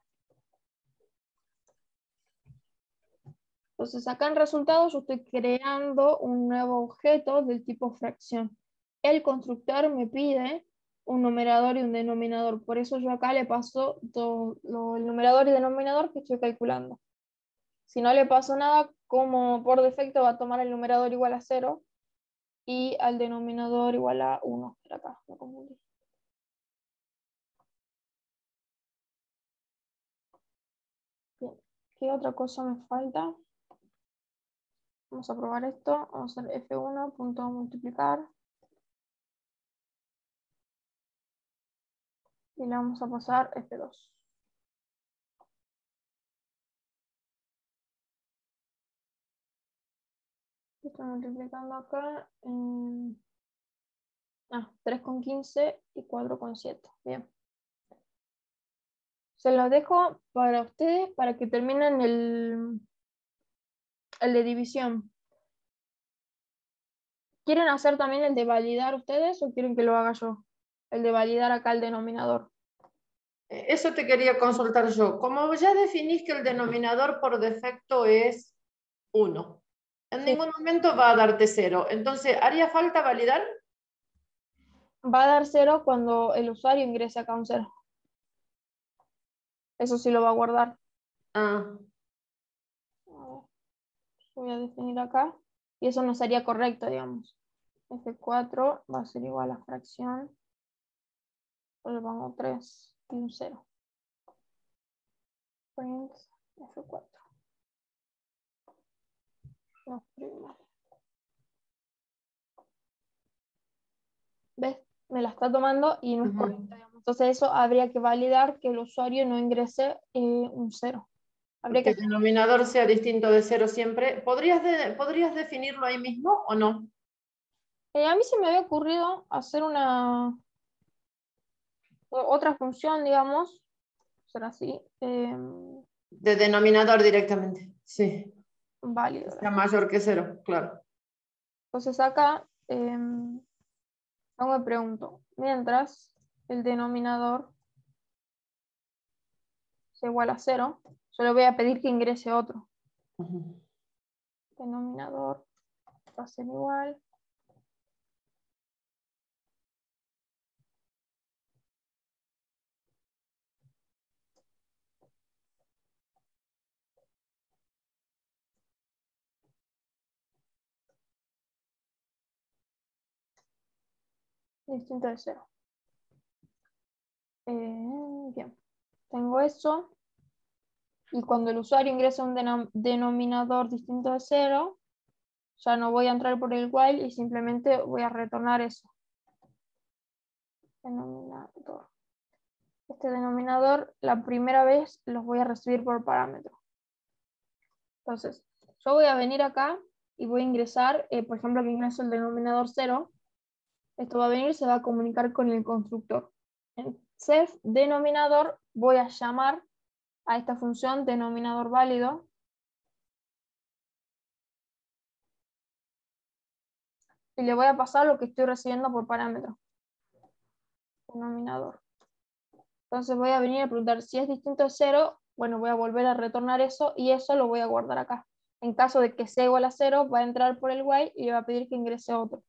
Entonces acá en resultados yo estoy creando un nuevo objeto del tipo fracción. El constructor me pide un numerador y un denominador. Por eso yo acá le paso el numerador y denominador que estoy calculando. Si no le paso nada, como por defecto va a tomar el numerador igual a 0 y al denominador igual a 1. Acá me confundí. Bien. ¿Qué otra cosa me falta? Vamos a probar esto. Vamos a hacer F1, punto multiplicar. Y le vamos a pasar F2. Estoy multiplicando acá. 3,15 y 4,7. Bien. Se los dejo para ustedes para que terminen el de división. ¿Quieren hacer también el de validar ustedes o quieren que lo haga yo? El de validar acá el denominador. Eso te quería consultar yo. Como ya definís que el denominador por defecto es 1, en ningún momento va a darte 0. Entonces, ¿haría falta validar? Va a dar 0 cuando el usuario ingrese acá un 0. Eso sí lo va a guardar. Ah. Voy a definir acá. Y eso no sería correcto, digamos. F4 va a ser igual a fracción. Le pongo 3 y un 0. Print F4. No, prima. ¿Ves? Me la está tomando y no es correcta, digamos. Entonces eso habría que validar que el usuario no ingrese un 0. Habría Que el denominador sea distinto de 0 siempre. ¿Podrías definirlo ahí mismo o no? A mí se me había ocurrido hacer otra función, digamos, será así, De denominador directamente, sí. válido. Sea mayor que 0, claro. Entonces acá me pregunto, mientras el denominador sea igual a 0, yo le voy a pedir que ingrese otro. Denominador va a ser igual. Distinto de 0. Bien, tengo eso. Y cuando el usuario ingresa un denominador distinto de 0, ya no voy a entrar por el while y simplemente voy a retornar eso. Denominador. Este denominador, la primera vez los voy a recibir por parámetro. Entonces, yo voy a venir acá y voy a ingresar, por ejemplo, que ingreso el denominador 0. Esto va a venir, se va a comunicar con el constructor. En self denominador voy a llamar a esta función denominador válido. Y le voy a pasar lo que estoy recibiendo por parámetro. Denominador. Entonces voy a venir a preguntar si es distinto a 0. Bueno, voy a volver a retornar eso y eso lo voy a guardar acá. En caso de que sea igual a 0, va a entrar por el while y le va a pedir que ingrese otro.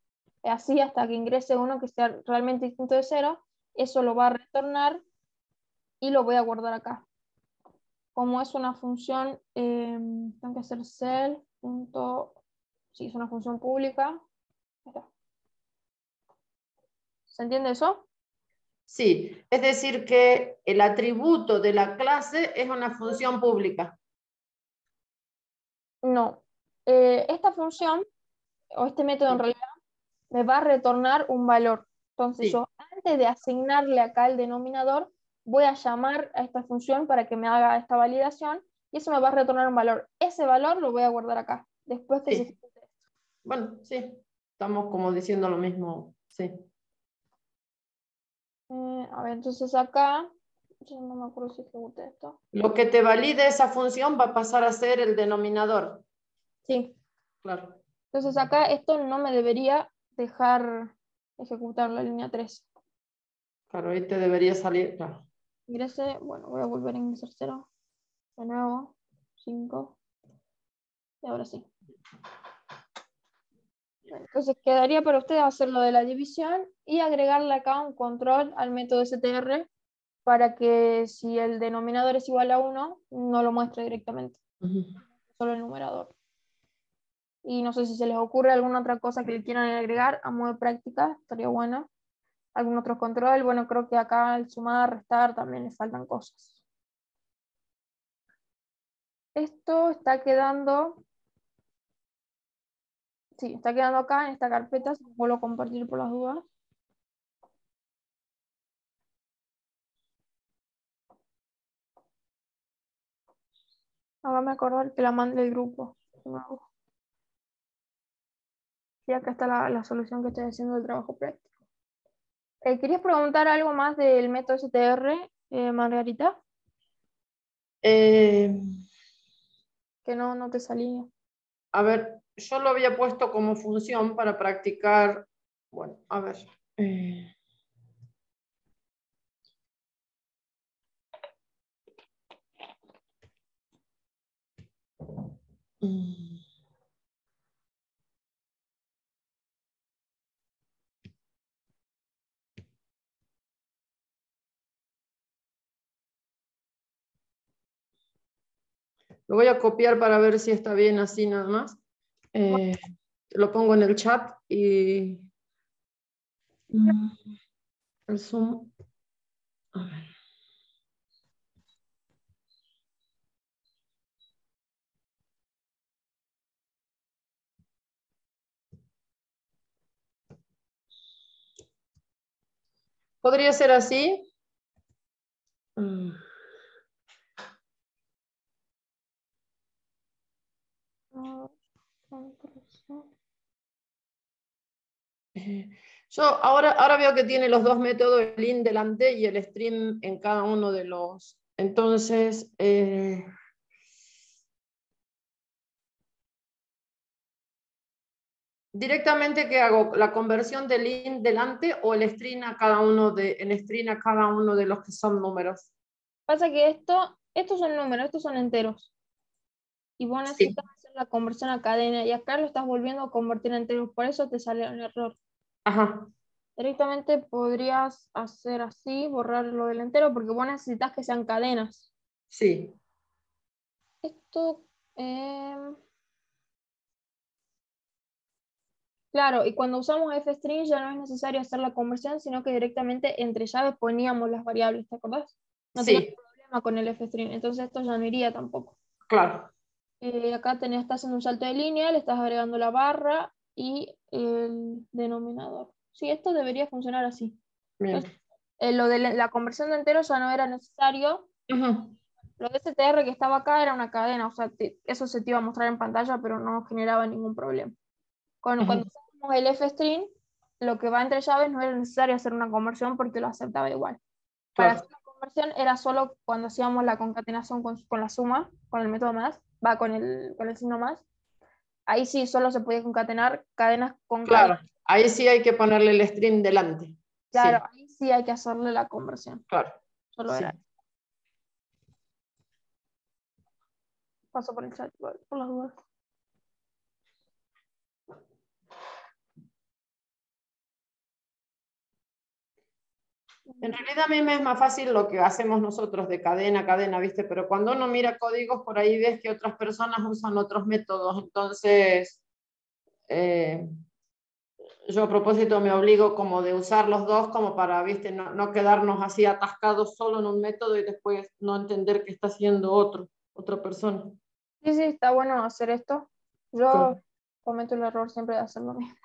Así hasta que ingrese uno que sea realmente distinto de 0, eso lo va a retornar y lo voy a guardar acá. Como es una función, tengo que hacer self. Sí, es una función pública. ¿Se entiende eso? Sí, es decir que el atributo de la clase es una función pública. No, esta función, o este método en realidad, me va a retornar un valor. Entonces Sí. yo, antes de asignarle acá el denominador, voy a llamar a esta función para que me haga esta validación, y eso me va a retornar un valor. Ese valor lo voy a guardar acá, después que Sí. se ejecute esto. Bueno, sí, estamos como diciendo lo mismo, sí. A ver, entonces acá, yo no me acuerdo si ejecuté esto. Lo que te valide esa función va a pasar a ser el denominador. Sí. Claro. Entonces acá esto no me debería dejar ejecutar la línea 3. Claro, ahí te debería salir, claro. Ingrese, bueno, voy a volver a ingresar 0. De nuevo, 5. Y ahora sí. Bueno, entonces quedaría para ustedes hacer lo de la división y agregarle acá un control al método str para que si el denominador es igual a 1, no lo muestre directamente, solo el numerador. Y no sé si se les ocurre alguna otra cosa que le quieran agregar a modo de práctica, estaría bueno. ¿Algún otro control? Bueno, creo que acá al sumar, restar también le faltan cosas. Esto está quedando... Sí, está quedando acá en esta carpeta, se lo vuelvo a compartir por las dudas. Hágame acordar que la mande el grupo. Y acá está la solución que estoy haciendo del trabajo práctico. ¿Querías preguntar algo más del método STR, Margarita? Eh, Que no te salía. a ver, yo lo había puesto como función para practicar. Bueno, a ver. Mm. Lo voy a copiar para ver si está bien así nada más. Lo pongo en el chat y el Zoom. A ver. ¿Podría ser así? Yo ahora veo que tiene los dos métodos, el in delante y el stream en cada uno de los. Entonces, directamente, ¿qué hago? ¿La conversión del in delante o el string a cada uno de los que son números? Pasa que estos son números, estos son enteros. Y vos Sí. necesitas hacer la conversión a cadena y acá lo estás volviendo a convertir en enteros, por eso te sale un error. Ajá. Directamente podrías hacer así, borrar lo del entero, porque vos necesitas que sean cadenas. Sí. Esto, claro, y cuando usamos fstring ya no es necesario hacer la conversión, sino que directamente entre llaves poníamos las variables, ¿te acordás? No teníamos Sí, problema con el fstring, entonces esto ya no iría tampoco. claro. Acá estás haciendo un salto de línea, le estás agregando la barra y el denominador. Sí, esto debería funcionar así. Bien. Entonces, lo de la conversión de enteros ya no era necesario. Ujú. Lo de STR que estaba acá era una cadena, o sea, eso se te iba a mostrar en pantalla, pero no generaba ningún problema. Cuando Ujú. usamos el fstring, lo que va entre llaves no era necesario hacer una conversión porque lo aceptaba igual. Para Claro. hacer la conversión era solo cuando hacíamos la concatenación con la suma, con el método más, va con el signo más. Ahí sí solo se podía concatenar cadenas con Claro. cadenas. Ahí sí hay que ponerle el string delante. Claro, Sí, ahí sí hay que hacerle la conversión. claro. Solo Sí. era. Paso por el chat por las dudas. En realidad a mí me es más fácil lo que hacemos nosotros de cadena a cadena, ¿viste? Pero cuando uno mira códigos, por ahí ves que otras personas usan otros métodos. Entonces, yo a propósito me obligo como de usar los dos como para, ¿viste? No quedarnos así atascados solo en un método y después no entender qué está haciendo otra persona. Sí, está bueno hacer esto. Yo cometo el error siempre de hacer lo mismo.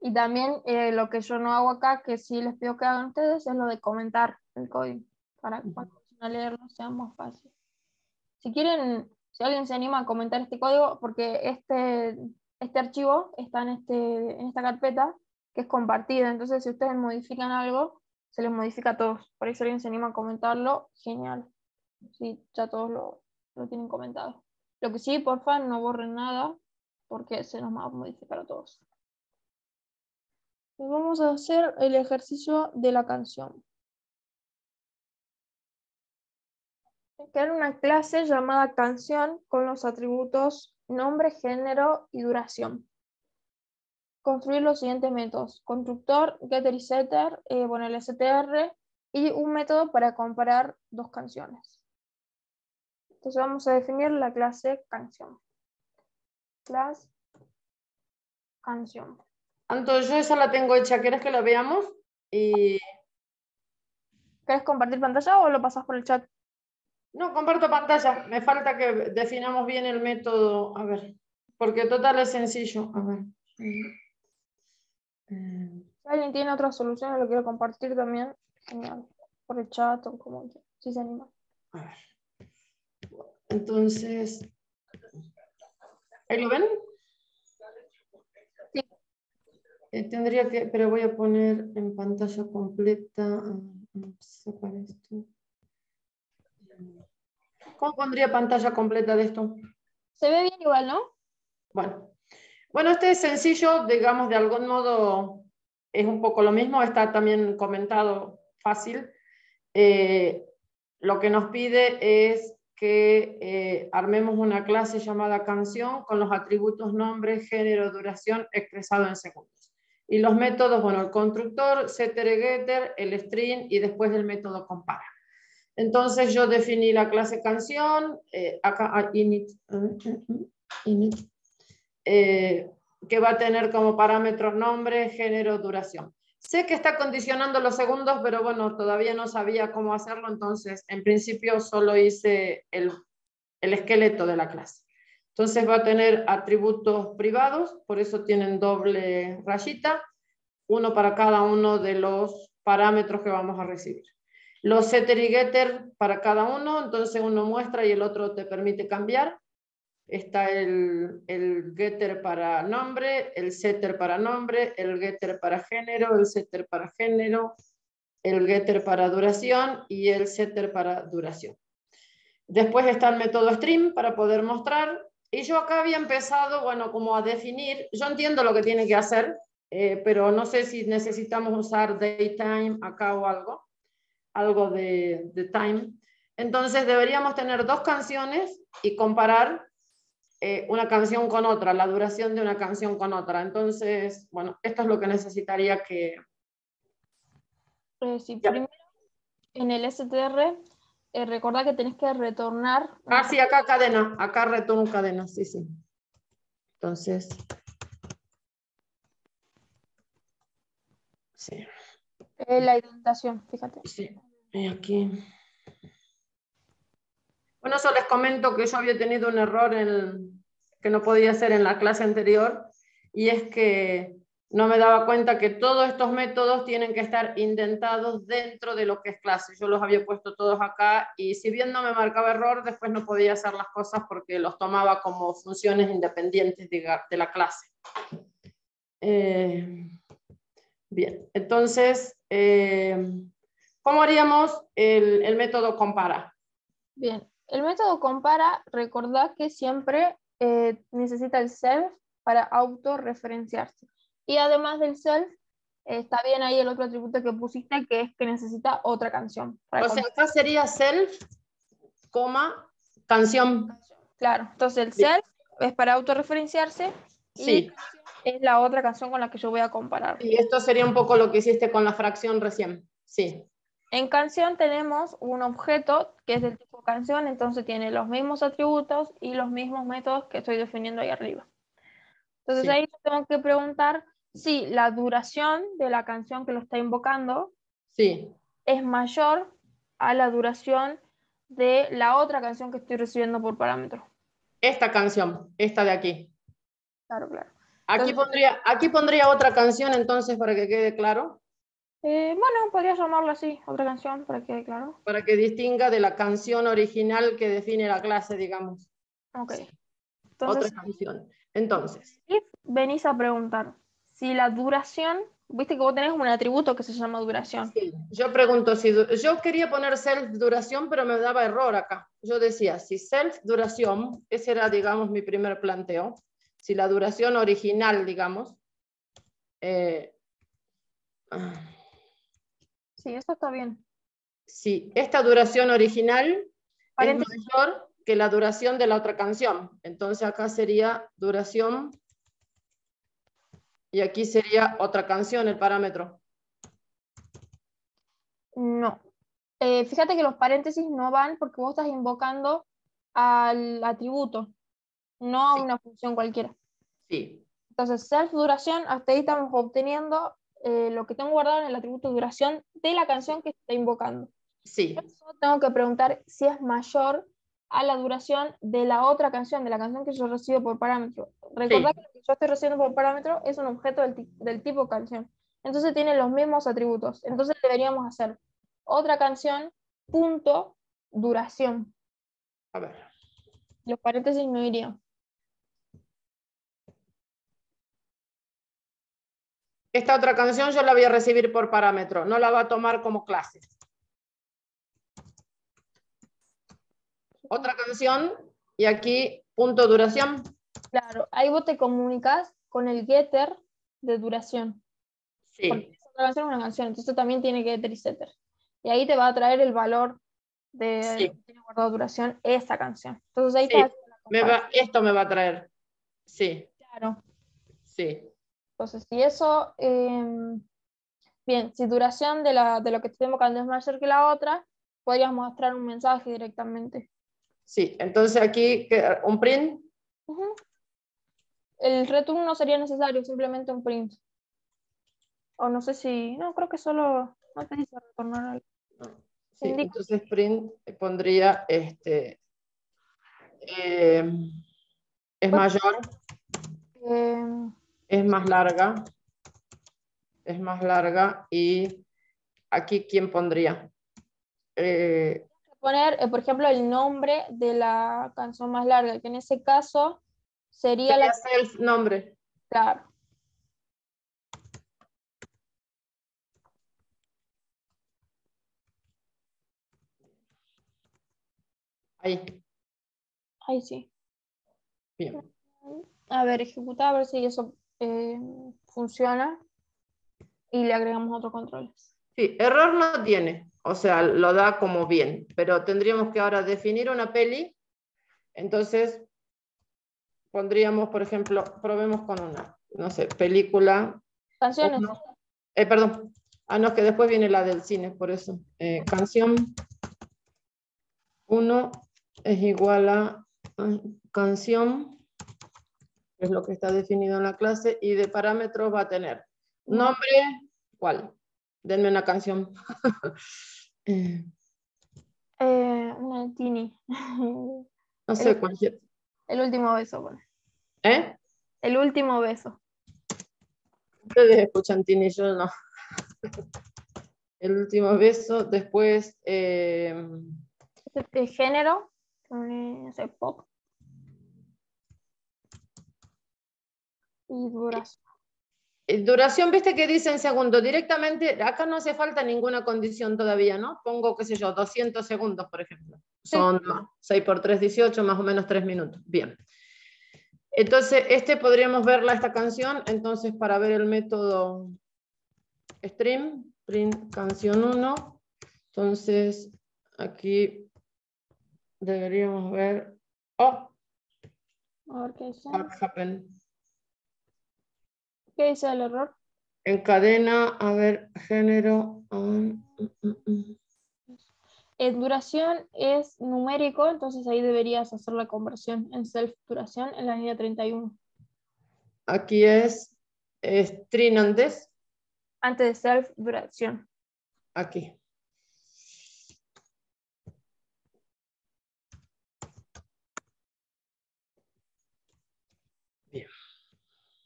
Y también lo que yo no hago acá, que sí les pido que hagan ustedes, es lo de comentar el código, para que cuando vayan a leerlo sea más fácil. Si quieren, si alguien se anima a comentar este código, porque este archivo está en esta carpeta que es compartida, entonces si ustedes modifican algo, se les modifica a todos. Por eso alguien se anima a comentarlo, genial. Sí, ya todos lo tienen comentado. Lo que sí, porfa, no borren nada, porque se nos va a modificar a todos. Pues vamos a hacer el ejercicio de la canción. Crear una clase llamada canción con los atributos nombre, género y duración. Construir los siguientes métodos: constructor, getter y setter, el str, y un método para comparar dos canciones. Entonces vamos a definir la clase canción. Clase canción. Entonces yo esa la tengo hecha, ¿quieres que la veamos? Y... ¿Querés compartir pantalla o lo pasas por el chat? No, comparto pantalla. Me falta que definamos bien el método. A ver, porque total es sencillo. A ver. Si alguien tiene otra solución y lo quiere compartir también, genial. Por el chat o como quiera, si se anima. A ver. Entonces, ¿ahí lo ven? Sí. Tendría que, pero voy a poner en pantalla completa. Sacar esto. ¿Cómo pondría pantalla completa de esto? Se ve bien igual, ¿no? Bueno, este es sencillo, digamos, de algún modo es un poco lo mismo, está también comentado fácil. Lo que nos pide es que armemos una clase llamada canción con los atributos nombre, género, duración expresado en segundos. Y los métodos, bueno, el constructor, setter y getter, el string y después el método compara. Entonces yo definí la clase canción, acá init, que va a tener como parámetros nombre, género, duración. Sé que está condicionando los segundos, pero bueno, todavía no sabía cómo hacerlo, entonces en principio solo hice el esqueleto de la clase. Entonces va a tener atributos privados, por eso tienen doble rayita, uno para cada uno de los parámetros que vamos a recibir. Los setter y getter para cada uno, entonces uno muestra y el otro te permite cambiar. Está el getter para nombre, el setter para nombre, el getter para género, el setter para género, el getter para duración y el setter para duración. Después está el método stream para poder mostrar. Y yo acá había empezado, bueno, como a definir, yo entiendo lo que tiene que hacer, pero no sé si necesitamos usar datetime acá o algo de time. Entonces deberíamos tener dos canciones y comparar una canción con otra, la duración de una canción con otra. Entonces, bueno, esto es lo que necesitaría que... Sí, primero en el str, recordá que tenés que retornar. Sí, acá cadena, acá retorno cadena, sí, sí. Entonces, sí. La indentación, fíjate. Sí, aquí. Bueno, eso les comento que yo había tenido un error que no podía hacer en la clase anterior, y es que no me daba cuenta que todos estos métodos tienen que estar indentados dentro de lo que es clase. Yo los había puesto todos acá y si bien no me marcaba error, después no podía hacer las cosas porque los tomaba como funciones independientes de la clase. Bien, entonces, ¿cómo haríamos el método compara? Bien, el método compara, recordá que siempre necesita el self para autorreferenciarse. Y además del self, está bien ahí el otro atributo que pusiste, que es que necesita otra canción. O sea, acá sería self, canción. Claro, entonces el Bien. self es para autorreferenciarse Sí. y es la otra canción con la que yo voy a comparar. Y esto sería un poco lo que hiciste con la fracción recién. Sí. En canción tenemos un objeto que es del tipo canción, entonces tiene los mismos atributos y los mismos métodos que estoy definiendo ahí arriba. Entonces Sí. ahí tengo que preguntar si la duración de la canción que lo está invocando Sí. es mayor a la duración de la otra canción que estoy recibiendo por parámetro. Esta canción, esta de aquí. Claro, claro. Aquí pondría otra canción entonces para que quede claro, Bueno, podría llamarla así, otra canción, para que quede claro. para que distinga de la canción original que define la clase, digamos. Ok. Otra Entonces, canción. Entonces, if venís a preguntar si la duración, viste que vos tenés un atributo que se llama duración. sí, yo pregunto si yo quería poner self duración, pero me daba error acá. Yo decía, si self duración, ese era, digamos, mi primer planteo, si la duración original, digamos, eh, Sí, eso está bien. si esta duración original es Paréntesis. mayor que la duración de la otra canción. Entonces acá sería duración y aquí sería otra canción el parámetro. No. Fíjate que los paréntesis no van porque vos estás invocando al atributo, no a Sí, una función cualquiera. sí, Entonces, self duración, hasta ahí estamos obteniendo lo que tengo guardado en el atributo duración de la canción que se está invocando. sí, Eso tengo que preguntar si es mayor a la duración de la otra canción, de la canción que yo recibo por parámetro. Recordad sí, que lo que yo estoy recibiendo por parámetro es un objeto del tipo canción. Entonces tiene los mismos atributos. Entonces deberíamos hacer otra canción, punto, duración. a ver. Los paréntesis no irían. Esta otra canción yo la voy a recibir por parámetro, no la va a tomar como clase. Otra canción y aquí punto duración. Claro, ahí vos te comunicas con el getter de duración. Porque Sí, esa otra canción es una canción, entonces también tiene getter y setter. Y ahí te va a traer el valor de lo sí, que tiene guardado duración esa canción. Entonces ahí estás sí. haciendo la comparación. Esto me va a traer. Sí, Claro. sí, Entonces, si eso, bien, si duración de lo que te estoy invocando es mayor que la otra, podrías mostrar un mensaje directamente. sí. Entonces aquí un print. Ujú. El return no sería necesario, simplemente un print. O no sé si, no, creo que solo, no te dice retornar algo. Sí, Indica entonces print pondría eh, es mayor, que es más larga, es más larga y aquí ¿quién pondría? poner, por ejemplo, el nombre de la canción más larga, que en ese caso sería Sería la... self nombre. Claro, Ahí, ahí sí. bien. A ver, ejecutar, a ver si eso funciona y le agregamos otros controles. Sí, error no tiene, o sea, lo da como bien, pero tendríamos que ahora definir una peli, entonces pondríamos, por ejemplo, probemos con una, no sé, película Canciones. 1, perdón, no, es que después viene la del cine, por eso. Canción 1 es igual a canción, que es lo que está definido en la clase, y de parámetros va a tener nombre, ¿cuál? Denme una canción. Una Tini. No El, sé, cualquier. el último beso, bueno. ¿Eh? El último beso. Ustedes escuchan Tini, yo no. El último beso, después Género, no sé, pop y duración. duración, viste que dice en segundo, directamente, acá no hace falta ninguna condición todavía, ¿no? Pongo, qué sé yo, 200 segundos, por ejemplo. Sí. Son 6 por 3, 18, más o menos 3 minutos. Bien. Entonces, podríamos verla, esta canción, entonces para ver el método stream, print canción 1, entonces aquí deberíamos ver, oh, A ver qué dice. what happened. ¿Qué dice el error? En cadena, a ver, género. Duración es numérico, entonces ahí deberías hacer la conversión en self duración en la línea 31. Aquí es string antes. Antes de self duración. Aquí. Bien.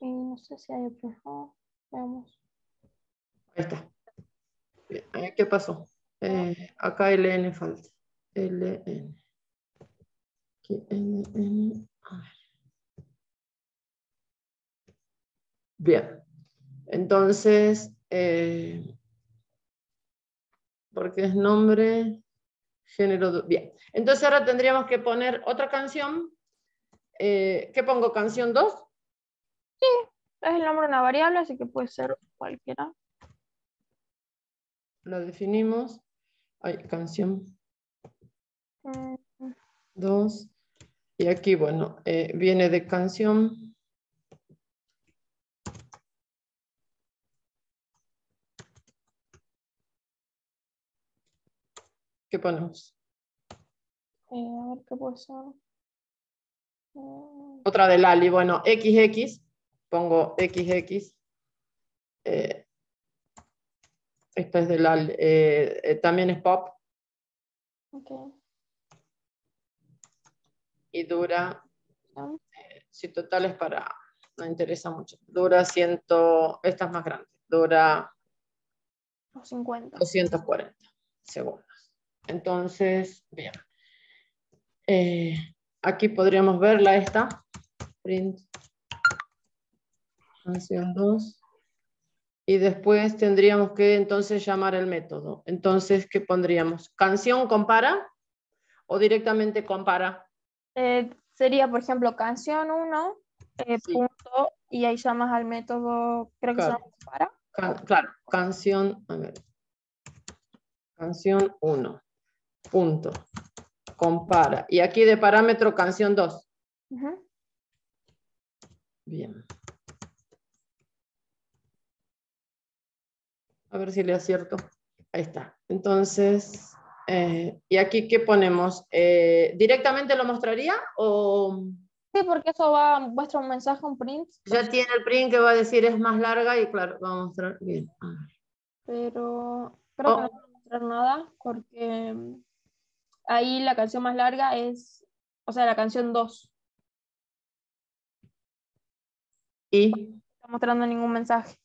Y no sé si hay otro. No, veamos. Ahí está. Bien, ¿qué pasó? Acá LN falta. LN. Aquí LN. A ver. Bien. Entonces, porque es nombre, género. Bien. Entonces ahora tendríamos que poner otra canción. ¿Qué pongo? ¿Canción 2? Es el nombre de una variable, así que puede ser cualquiera. La definimos. Ay, canción Mm, 2. Y aquí, bueno, viene de canción. ¿Qué ponemos? a ver qué puede ser. Otra de Lali. Bueno, XX. Pongo XX. Esta es de Lali. También es pop. Ok. Y dura. Ya. Si total es para. No interesa mucho. Dura 100. Esta es más grande. Dura Los 50. 240 segundos. Entonces, bien. Aquí podríamos verla esta. Print. Canción 2. Y después tendríamos que entonces llamar el método. Entonces, ¿qué pondríamos? ¿Canción compara o directamente compara? Sería, por ejemplo, canción 1, Sí, punto, y ahí llamas al método, creo que se llama claro. para. Claro, canción, a ver. Canción 1, punto, compara. Y aquí de parámetro canción 2. Ujú. Bien. A ver si le acierto. Ahí está. Entonces, ¿y aquí qué ponemos? ¿Directamente lo mostraría o Sí, porque eso muestra un mensaje, un print, ya tiene el print que va a decir es más larga y claro, va a mostrar bien? A ver. pero creo que no Oh, va a mostrar nada porque ahí la canción más larga es, o sea, la canción 2. y No está mostrando ningún mensaje.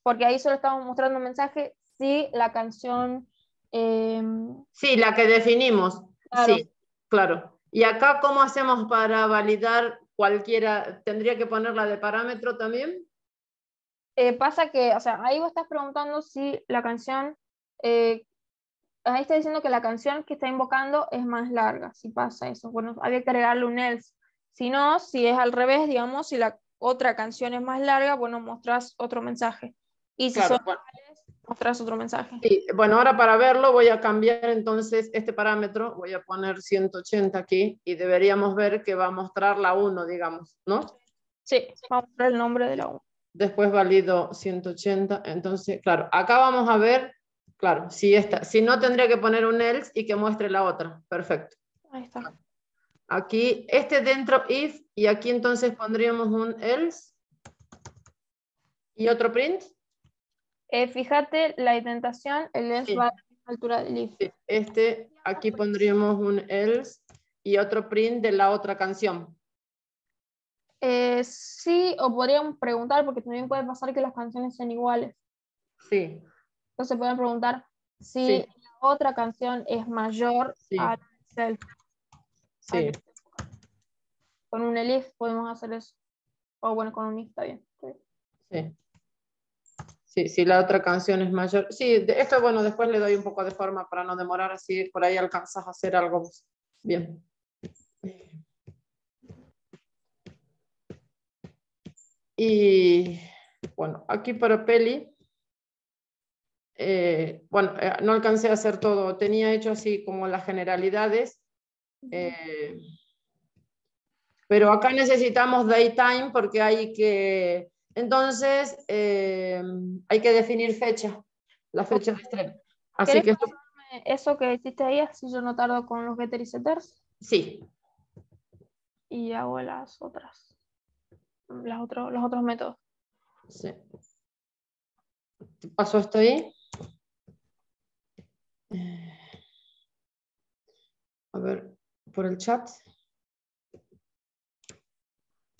Porque ahí solo estamos mostrando un mensaje si la canción, eh, sí, la que definimos. claro, Sí, claro. ¿Y acá cómo hacemos para validar cualquiera? ¿Tendría que ponerla de parámetro también? pasa que, o sea, ahí vos estás preguntando si la canción, eh, ahí está diciendo que la canción que está invocando es más larga, si pasa eso. Bueno, había que agregarle un else. Si no, si es al revés, digamos, si la otra canción es más larga, bueno, mostrás otro mensaje. Y si son Claro, bueno. iguales, mostrás otro mensaje. Sí, bueno, ahora para verlo voy a cambiar entonces este parámetro, voy a poner 180 aquí y deberíamos ver que va a mostrar la 1, digamos, ¿no? Sí, vamos a mostrar el nombre de la U. Después valido 180, entonces, claro, acá vamos a ver, claro, si no tendría que poner un else y que muestre la otra, perfecto. Ahí está. Aquí, este dentro if, y aquí entonces pondríamos un else y otro print. Fíjate la indentación, el else Sí, va a la altura del if. sí. Aquí pondríamos un else y otro print de la otra canción. Sí, o podríamos preguntar, porque también puede pasar que las canciones sean iguales. Sí, Entonces pueden preguntar si sí, la otra canción es mayor sí, al self. sí. Con un elif podemos hacer eso. O bueno, con un if está bien. Sí. Sí, si la otra canción es mayor. Sí, esto, bueno, después le doy un poco de forma para no demorar, así por ahí alcanzas a hacer algo bien. Y bueno, aquí para Peli, bueno, no alcancé a hacer todo, tenía hecho así como las generalidades, pero acá necesitamos daytime porque hay que, entonces, hay que definir fecha, la fecha de estreno. Así ¿Querés que pasarme eso que hiciste ahí? Así yo no tardo con los getters y setters. sí, Y hago las otras. Los otros métodos. sí. ¿Te paso esto ahí? A ver, por el chat.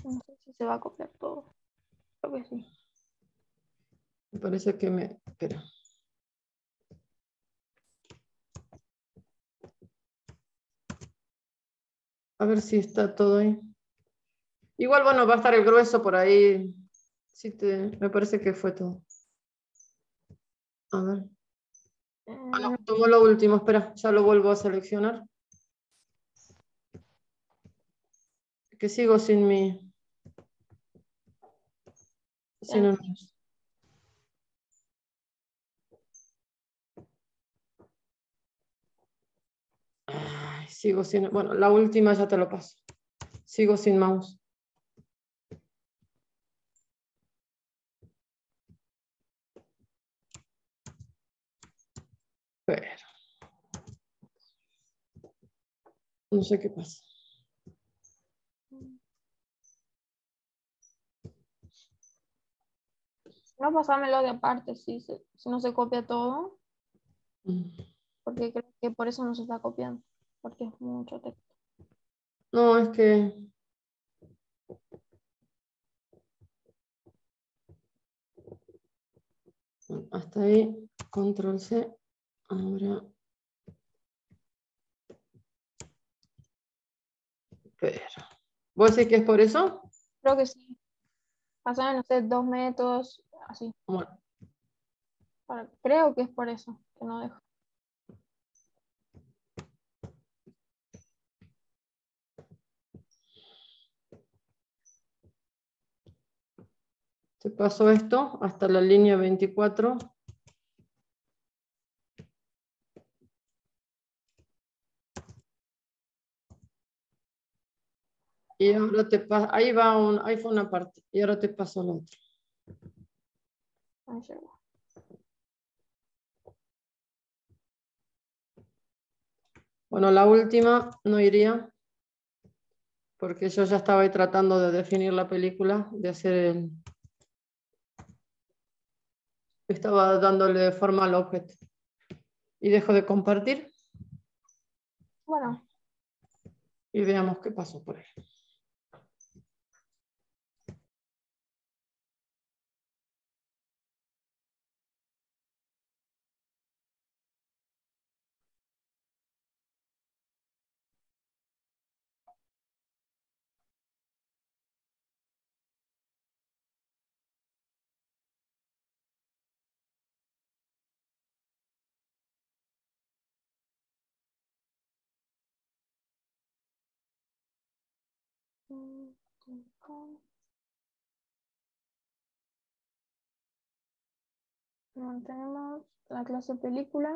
No sé si se va a copiar todo. Creo que sí. Me parece que me... Espera. A ver si está todo ahí. Igual, bueno, va a estar el grueso por ahí. Sí, me parece que fue todo. A ver. Ah, no, tomó lo último. Espera, ya lo vuelvo a seleccionar. Que sigo sin mi... Sin el... Ay, sigo sin... Bueno, la última ya te lo paso. Sigo sin mouse. Pero... No sé qué pasa. No, pasámelo de aparte, si no se copia todo, Mm. porque creo que por eso no se está copiando, porque es mucho texto. No, es que... Bueno, hasta ahí, control C. Ahora... Pero... ¿Vos decís que es por eso? Creo que sí. Pasame, no sé, 2 métodos, así. Bueno, Creo que es por eso que no deja. te paso esto hasta la línea 24. Y ahora te paso, ahí va ahí fue una parte. Y ahora te paso la otra. Ahí llegó. Bueno, la última no iría, porque yo ya estaba ahí tratando de definir la película, de hacer el... Estaba dándole forma al objeto. Y dejo de compartir Bueno, y veamos qué pasó por ahí. tenemos la clase película,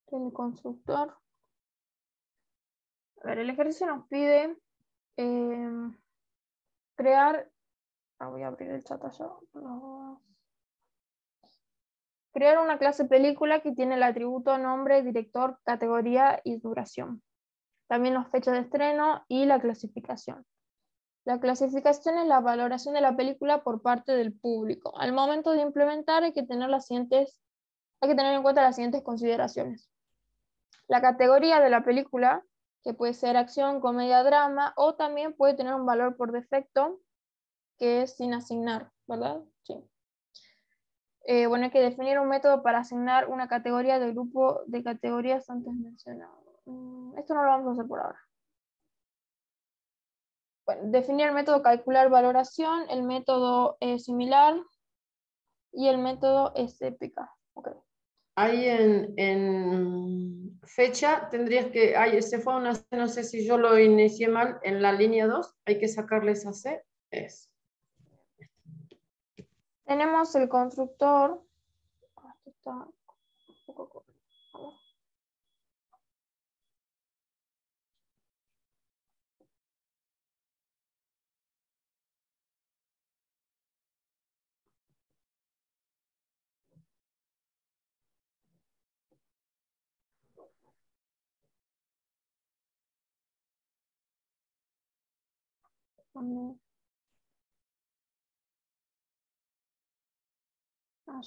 el constructor. A ver, el ejercicio nos pide crear, voy a abrir el chat allá. Crear una clase película que tiene el atributo nombre, director, categoría y duración. También las fechas de estreno y la clasificación. La clasificación es la valoración de la película por parte del público. Al momento de implementar hay que tener en cuenta las siguientes consideraciones. La categoría de la película, que puede ser acción, comedia, drama, o también puede tener un valor por defecto, que es sin asignar, ¿verdad? Sí. Bueno, hay que definir un método para asignar una categoría del grupo de categorías antes mencionado. Esto no lo vamos a hacer por ahora. Bueno, definir el método calcular valoración, el método similar y el método épica. Okay. Ahí en fecha tendrías que, se fue a una C, no sé si yo lo inicié mal, en la línea 2, hay que sacarle esa C. Tenemos el constructor. Esto está un poco corto.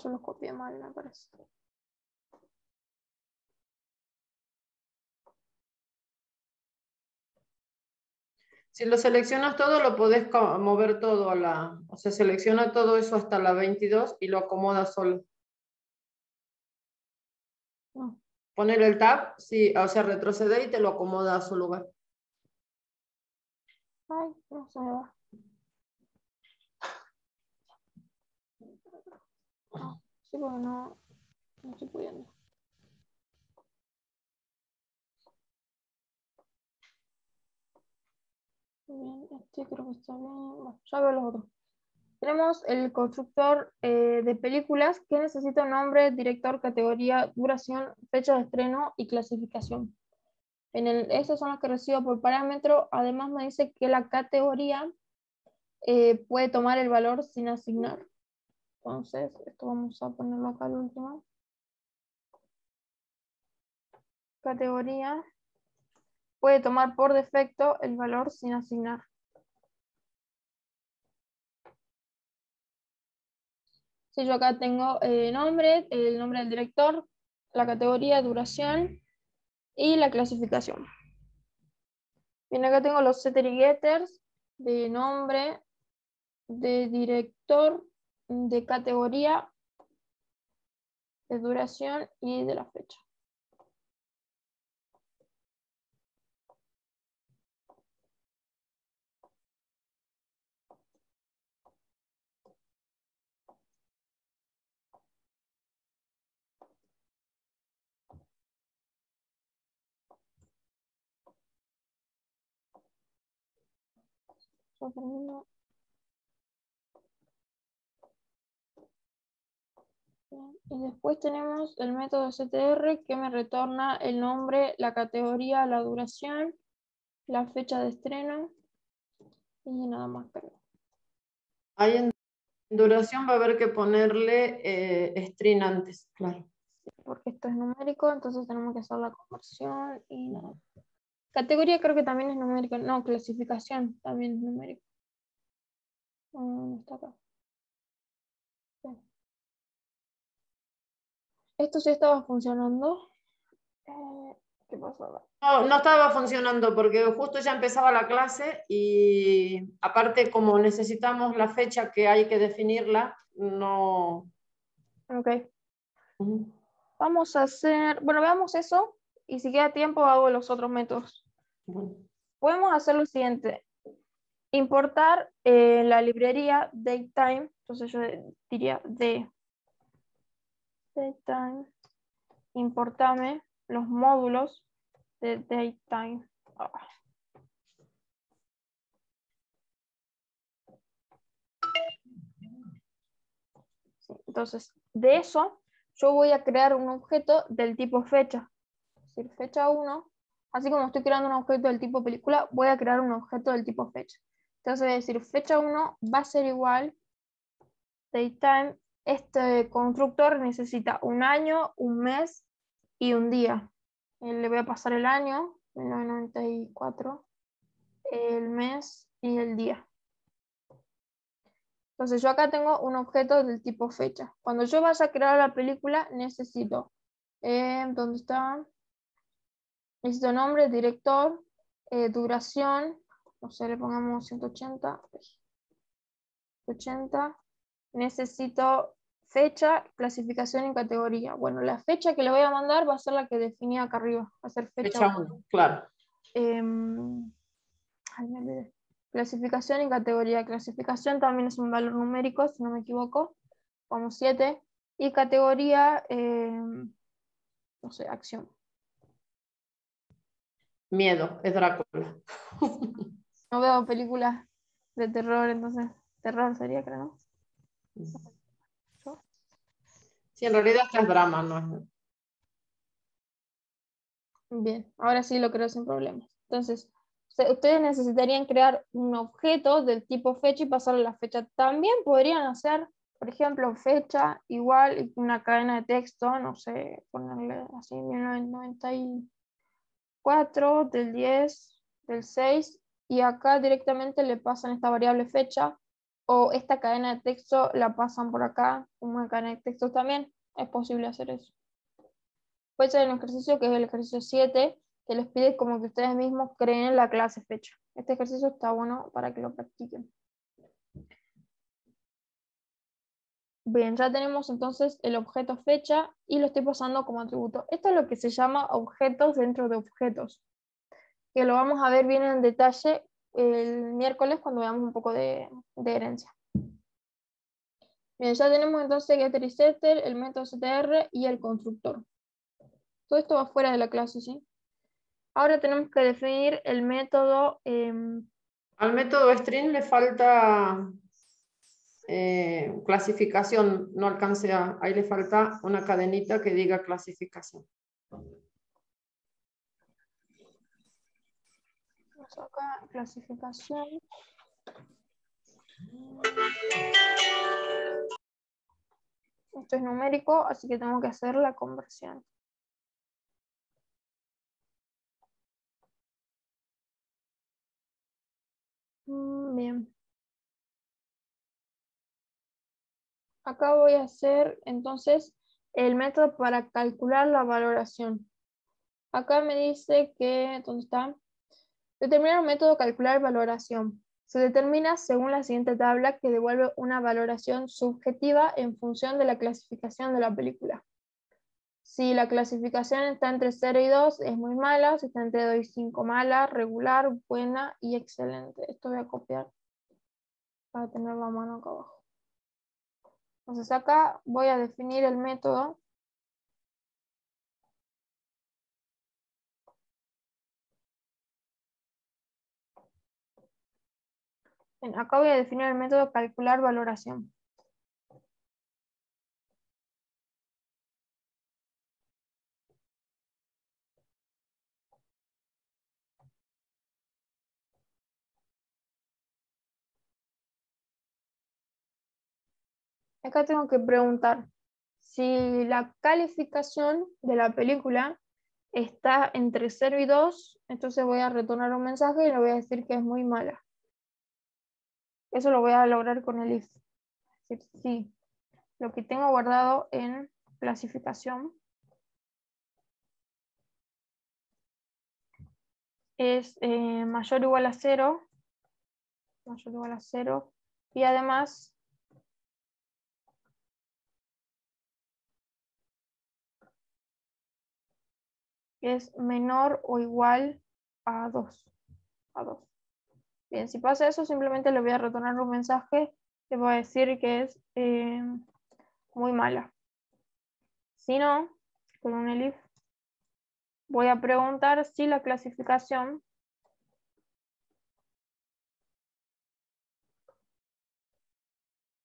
Yo lo copié mal, me parece. Si lo seleccionas todo, lo podés mover todo o sea, selecciona todo eso hasta la 22 y lo acomoda solo. No. Poner el tab, sí, o sea, retroceder y te lo acomoda a su lugar. Ay, no se me va. No, sí, porque no estoy pudiendo. Bien, este creo que está bien. Bueno, ya veo los otros. Tenemos el constructor de películas que necesita nombre, director, categoría, duración, fecha de estreno y clasificación. Estos son los que recibo por parámetro. Además me dice que la categoría puede tomar el valor sin asignar. Entonces, esto vamos a ponerlo acá al último. Categoría puede tomar por defecto el valor sin asignar. Si yo acá tengo nombre, el nombre del director, la categoría, duración y la clasificación. Bien, acá tengo los setter y getters de nombre, de director, de categoría, de duración y de la fecha. Yo termino. Bien. Y después tenemos el método CTR que me retorna el nombre, la categoría, la duración, la fecha de estreno y nada más, creo. Ahí en duración va a haber que ponerle string antes, claro. Porque esto es numérico, entonces tenemos que hacer la conversión y nada. Categoría creo que también es numérico. No, clasificación también es numérico. No está acá. Bien. Esto sí estaba funcionando. ¿Qué pasó acá? No estaba funcionando porque justo ya empezaba la clase y aparte como necesitamos la fecha que hay que definirla, no... Ok. Vamos a hacer, bueno, veamos eso y si queda tiempo hago los otros métodos. Podemos hacer lo siguiente. Importar la librería datetime, entonces yo diría de datetime, importame los módulos de datetime. Sí, entonces, de eso yo voy a crear un objeto del tipo fecha. Es decir, fecha 1, así como estoy creando un objeto del tipo película, voy a crear un objeto del tipo fecha. Entonces voy a decir, fecha 1 va a ser igual datetime. Este constructor necesita un año, un mes y un día. Le voy a pasar el año, 1994, el mes y el día. Entonces yo acá tengo un objeto del tipo fecha. Cuando yo vaya a crear la película necesito, ¿dónde está? Necesito nombre, director, duración, no sé, le pongamos 180. Necesito fecha, clasificación y categoría. Bueno, la fecha que le voy a mandar va a ser la que definí acá arriba, va a ser fecha 1, claro. Ay, me olvidé. Clasificación y categoría. Clasificación también es un valor numérico, si no me equivoco, como 7. Y categoría, no sé, acción. Miedo, es Drácula. No veo películas de terror, entonces terror sería, creo, ¿no? ¿Yo? Sí, en realidad esto es drama, ¿no? Bien, ahora sí lo creo sin problemas. Entonces, ustedes necesitarían crear un objeto del tipo fecha y pasarle la fecha. También podrían hacer, por ejemplo, fecha igual y una cadena de texto, no sé, ponerle así 1994, del 10, del 6, y acá directamente le pasan esta variable fecha, o esta cadena de texto la pasan por acá, como una cadena de texto también, es posible hacer eso. Puede ser un ejercicio que es el ejercicio 7, que les pide como que ustedes mismos creen la clase fecha. Este ejercicio está bueno para que lo practiquen. Bien, ya tenemos entonces el objeto fecha y lo estoy pasando como atributo. Esto es lo que se llama objetos dentro de objetos, que lo vamos a ver bien en detalle el miércoles cuando veamos un poco de herencia. Bien, ya tenemos entonces getter y setter, el método ctr y el constructor. Todo esto va fuera de la clase, ¿sí? Ahora tenemos que definir el método. Al método string le falta clasificación, no alcance a, ahí le falta una cadenita que diga clasificación. Vamos acá, clasificación. Esto es numérico, así que tengo que hacer la conversión. Bien. Acá voy a hacer entonces el método para calcular la valoración. Acá me dice que, ¿dónde está? Determinar un método calcular valoración. Se determina según la siguiente tabla que devuelve una valoración subjetiva en función de la clasificación de la película. Si la clasificación está entre 0 y 2 es muy mala, si está entre 2 y 5 mala, regular, buena y excelente. Esto voy a copiar para tenerlo a mano acá abajo. Entonces acá voy a definir el método. Bien, acá voy a definir el método calcular valoración. Acá tengo que preguntar si la calificación de la película está entre 0 y 2, entonces voy a retornar un mensaje y le voy a decir que es muy mala. Eso lo voy a lograr con el if. Es decir, si lo que tengo guardado en clasificación es mayor o igual a 0, mayor o igual a 0, y además es menor o igual a 2. Bien, si pasa eso, simplemente le voy a retornar un mensaje que va a decir que es muy mala. Si no, con un elif, voy a preguntar si la clasificación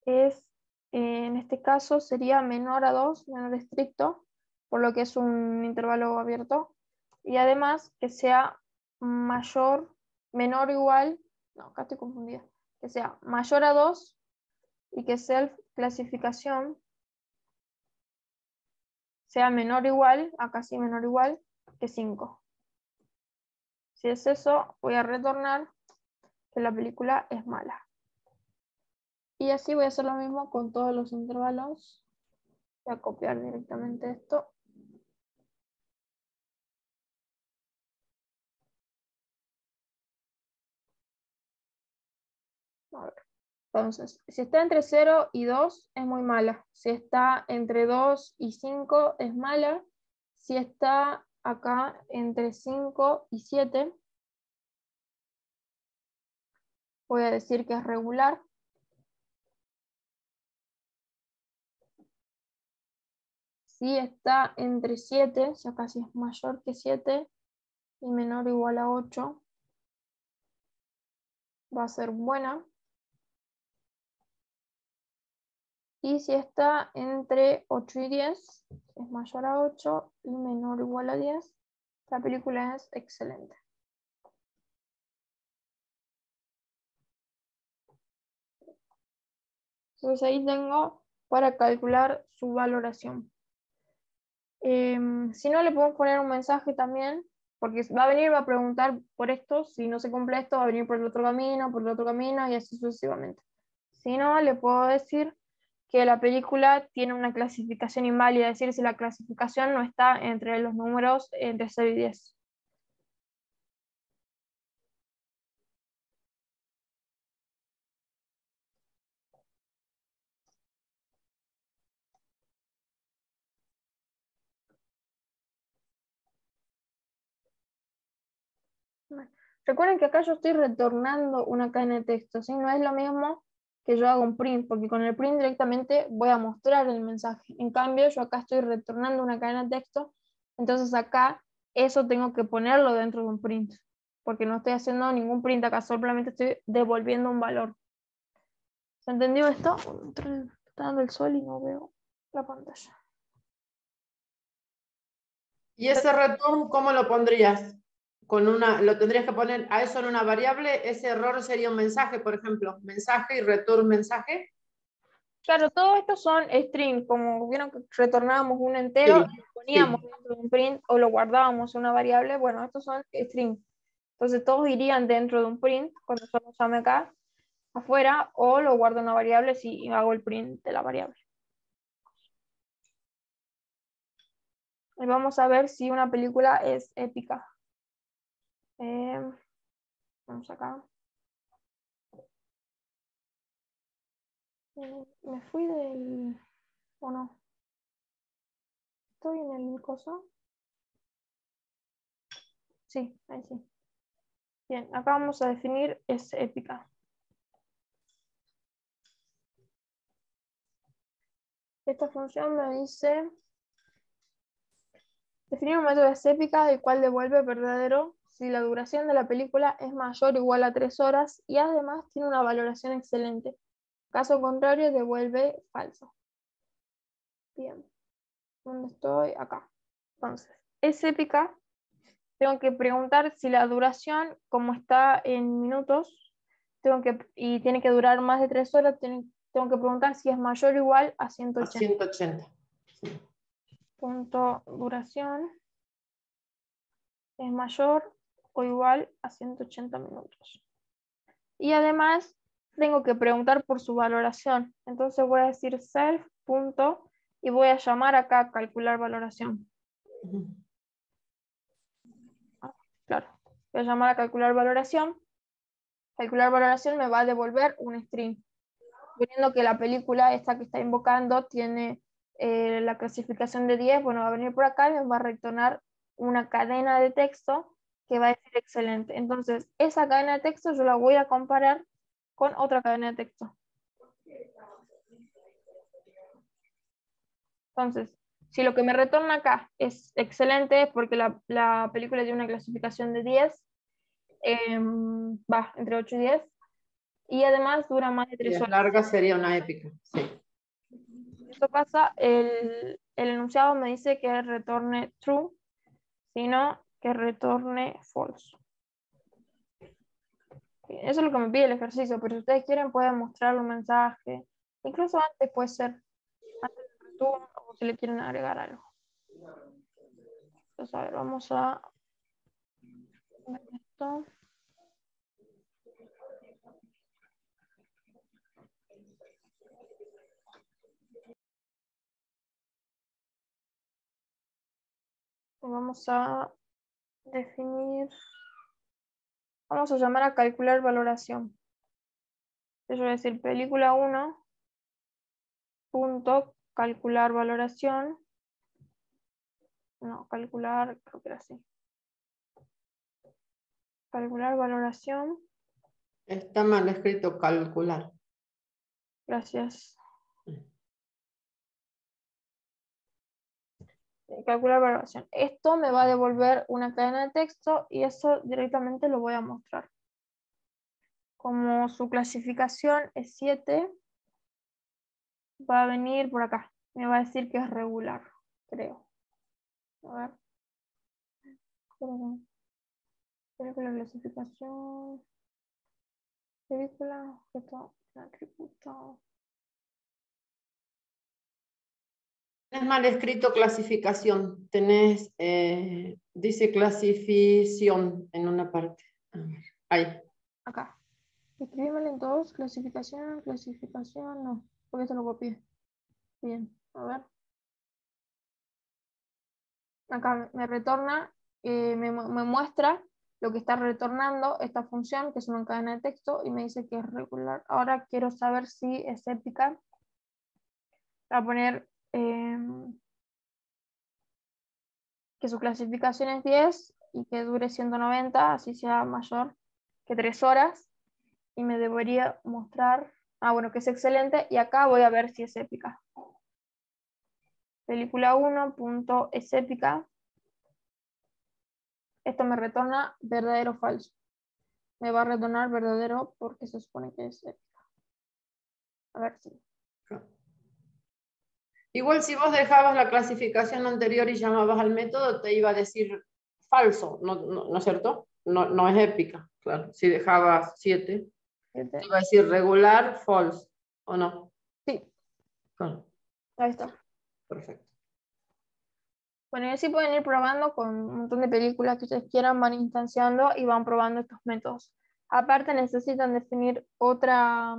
es, en este caso, sería menor a 2, menor estricto, por lo que es un intervalo abierto, y además que sea mayor, menor o igual, no, acá estoy confundida, que sea mayor a 2 y que sea clasificación sea menor o igual, acá sí menor o igual, que 5. Si es eso, voy a retornar que la película es mala. Y así voy a hacer lo mismo con todos los intervalos. Voy a copiar directamente esto. A ver. Entonces, si está entre 0 y 2 es muy mala. Si está entre 2 y 5 es mala. Si está acá entre 5 y 7, voy a decir que es regular. Si está entre 7, ya casi es mayor que 7 y menor o igual a 8, va a ser buena. Y si está entre 8 y 10, es mayor a 8 y menor o igual a 10, la película es excelente. Entonces ahí tengo para calcular su valoración. Si no, le podemos poner un mensaje también, porque va a venir, va a preguntar por esto, si no se cumple esto, va a venir por el otro camino y así sucesivamente. Si no, le puedo decir que la película tiene una clasificación inválida, es decir, si la clasificación no está entre los números entre 0 y 10. Recuerden que acá yo estoy retornando una cadena de texto, ¿sí? No es lo mismo que yo hago un print, porque con el print directamente voy a mostrar el mensaje. En cambio, yo acá estoy retornando una cadena de texto, entonces acá eso tengo que ponerlo dentro de un print, porque no estoy haciendo ningún print acá, solamente estoy devolviendo un valor. ¿Se entendió esto? Está dando el sol y no veo la pantalla. ¿Y ese return cómo lo pondrías? Lo tendrías que poner a eso en una variable, ese error sería un mensaje, por ejemplo, mensaje y return mensaje. Claro, todo esto son strings, como vieron que retornábamos un entero, Sí, lo poníamos sí. dentro de un print o lo guardábamos en una variable, bueno, estos son strings. Entonces todos irían dentro de un print, cuando yo lo llame acá, afuera, o lo guardo en una variable si hago el print de la variable. Y vamos a ver si una película es épica. Vamos acá. Me fui del... ¿O no? ¿Estoy en el coso? Sí, ahí sí. Bien, acá vamos a definir es épica. Esta función me dice definir un método es épica, el cual devuelve verdadero si la duración de la película es mayor o igual a 3 horas y además tiene una valoración excelente. Caso contrario, devuelve falso. Bien. ¿Dónde estoy? Acá. Entonces, es épica. Tengo que preguntar si la duración, como está en minutos, y tiene que durar más de 3 horas, tengo que preguntar si es mayor o igual a A 180. 180. Punto duración es mayor o igual a 180 minutos. Y además tengo que preguntar por su valoración. Entonces voy a decir self. Y voy a llamar acá a calcular valoración. Claro, voy a llamar a calcular valoración. Calcular valoración me va a devolver un string. Viendo que la película esta que está invocando tiene la clasificación de 10, bueno, va a venir por acá y me va a retornar una cadena de texto que va a decir excelente. Entonces, esa cadena de texto yo la voy a comparar con otra cadena de texto. Entonces, si lo que me retorna acá es excelente, es porque la película tiene una clasificación de 10, va entre 8 y 10, y además dura más de 3 Si es horas. larga sería una épica, sí. Eso pasa, el enunciado me dice que retorne true, sino que retorne false. Eso es lo que me pide el ejercicio, pero si ustedes quieren pueden mostrar un mensaje, incluso antes puede ser, antes del return, o si le quieren agregar algo. Entonces, a ver, vamos a ver esto. Vamos a definir, vamos a llamar a calcular valoración. Yo voy a decir película 1, punto, calcular valoración. No, calcular, creo que era así. Calcular valoración. Está mal escrito calcular. Gracias. Calcular valoración. Esto me va a devolver una cadena de texto y eso directamente lo voy a mostrar. Como su clasificación es 7, va a venir por acá. Me va a decir que es regular, creo. A ver. Película, clasificación. Película, objeto, atributo. Tenés mal escrito clasificación, tenés, dice clasificación en una parte. A ver, ahí. Acá. Escribímelo en todos. Clasificación, no. Porque esto lo copié. Bien, a ver. Acá me retorna, me muestra lo que está retornando esta función, que es una cadena de texto, y me dice que es regular. Ahora quiero saber si es épica. Voy a poner que su clasificación es 10 y que dure 190, así sea mayor que 3 horas. Y me debería mostrar, bueno, que es excelente. Y acá voy a ver si es épica. Película 1, punto, es épica. Esto me retorna verdadero o falso. Me va a retornar verdadero porque se supone que es épica. A ver si. Igual si vos dejabas la clasificación anterior y llamabas al método, te iba a decir falso, ¿no es cierto? No es épica, claro. Si dejabas 7, te iba a decir regular, false, ¿o no? Sí. Claro. Ahí está. Perfecto. Bueno, y así pueden ir probando con un montón de películas que ustedes quieran, van instanciando y van probando estos métodos. Aparte necesitan definir otra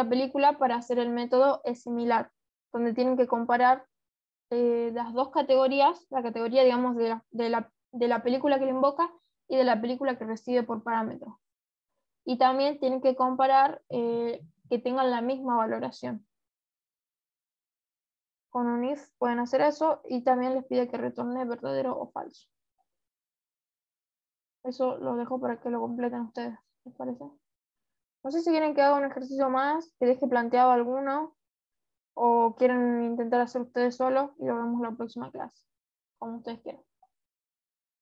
película para hacer el método es similar, donde tienen que comparar las dos categorías, la categoría, digamos, de la película que le invoca y de la película que recibe por parámetro. Y también tienen que comparar que tengan la misma valoración. Con un if pueden hacer eso y también les pide que retorne verdadero o falso. Eso lo dejo para que lo completen ustedes, ¿les parece? No sé si quieren que haga un ejercicio más, que deje planteado alguno, o quieren intentar hacer ustedes solos y lo vemos en la próxima clase, como ustedes quieran.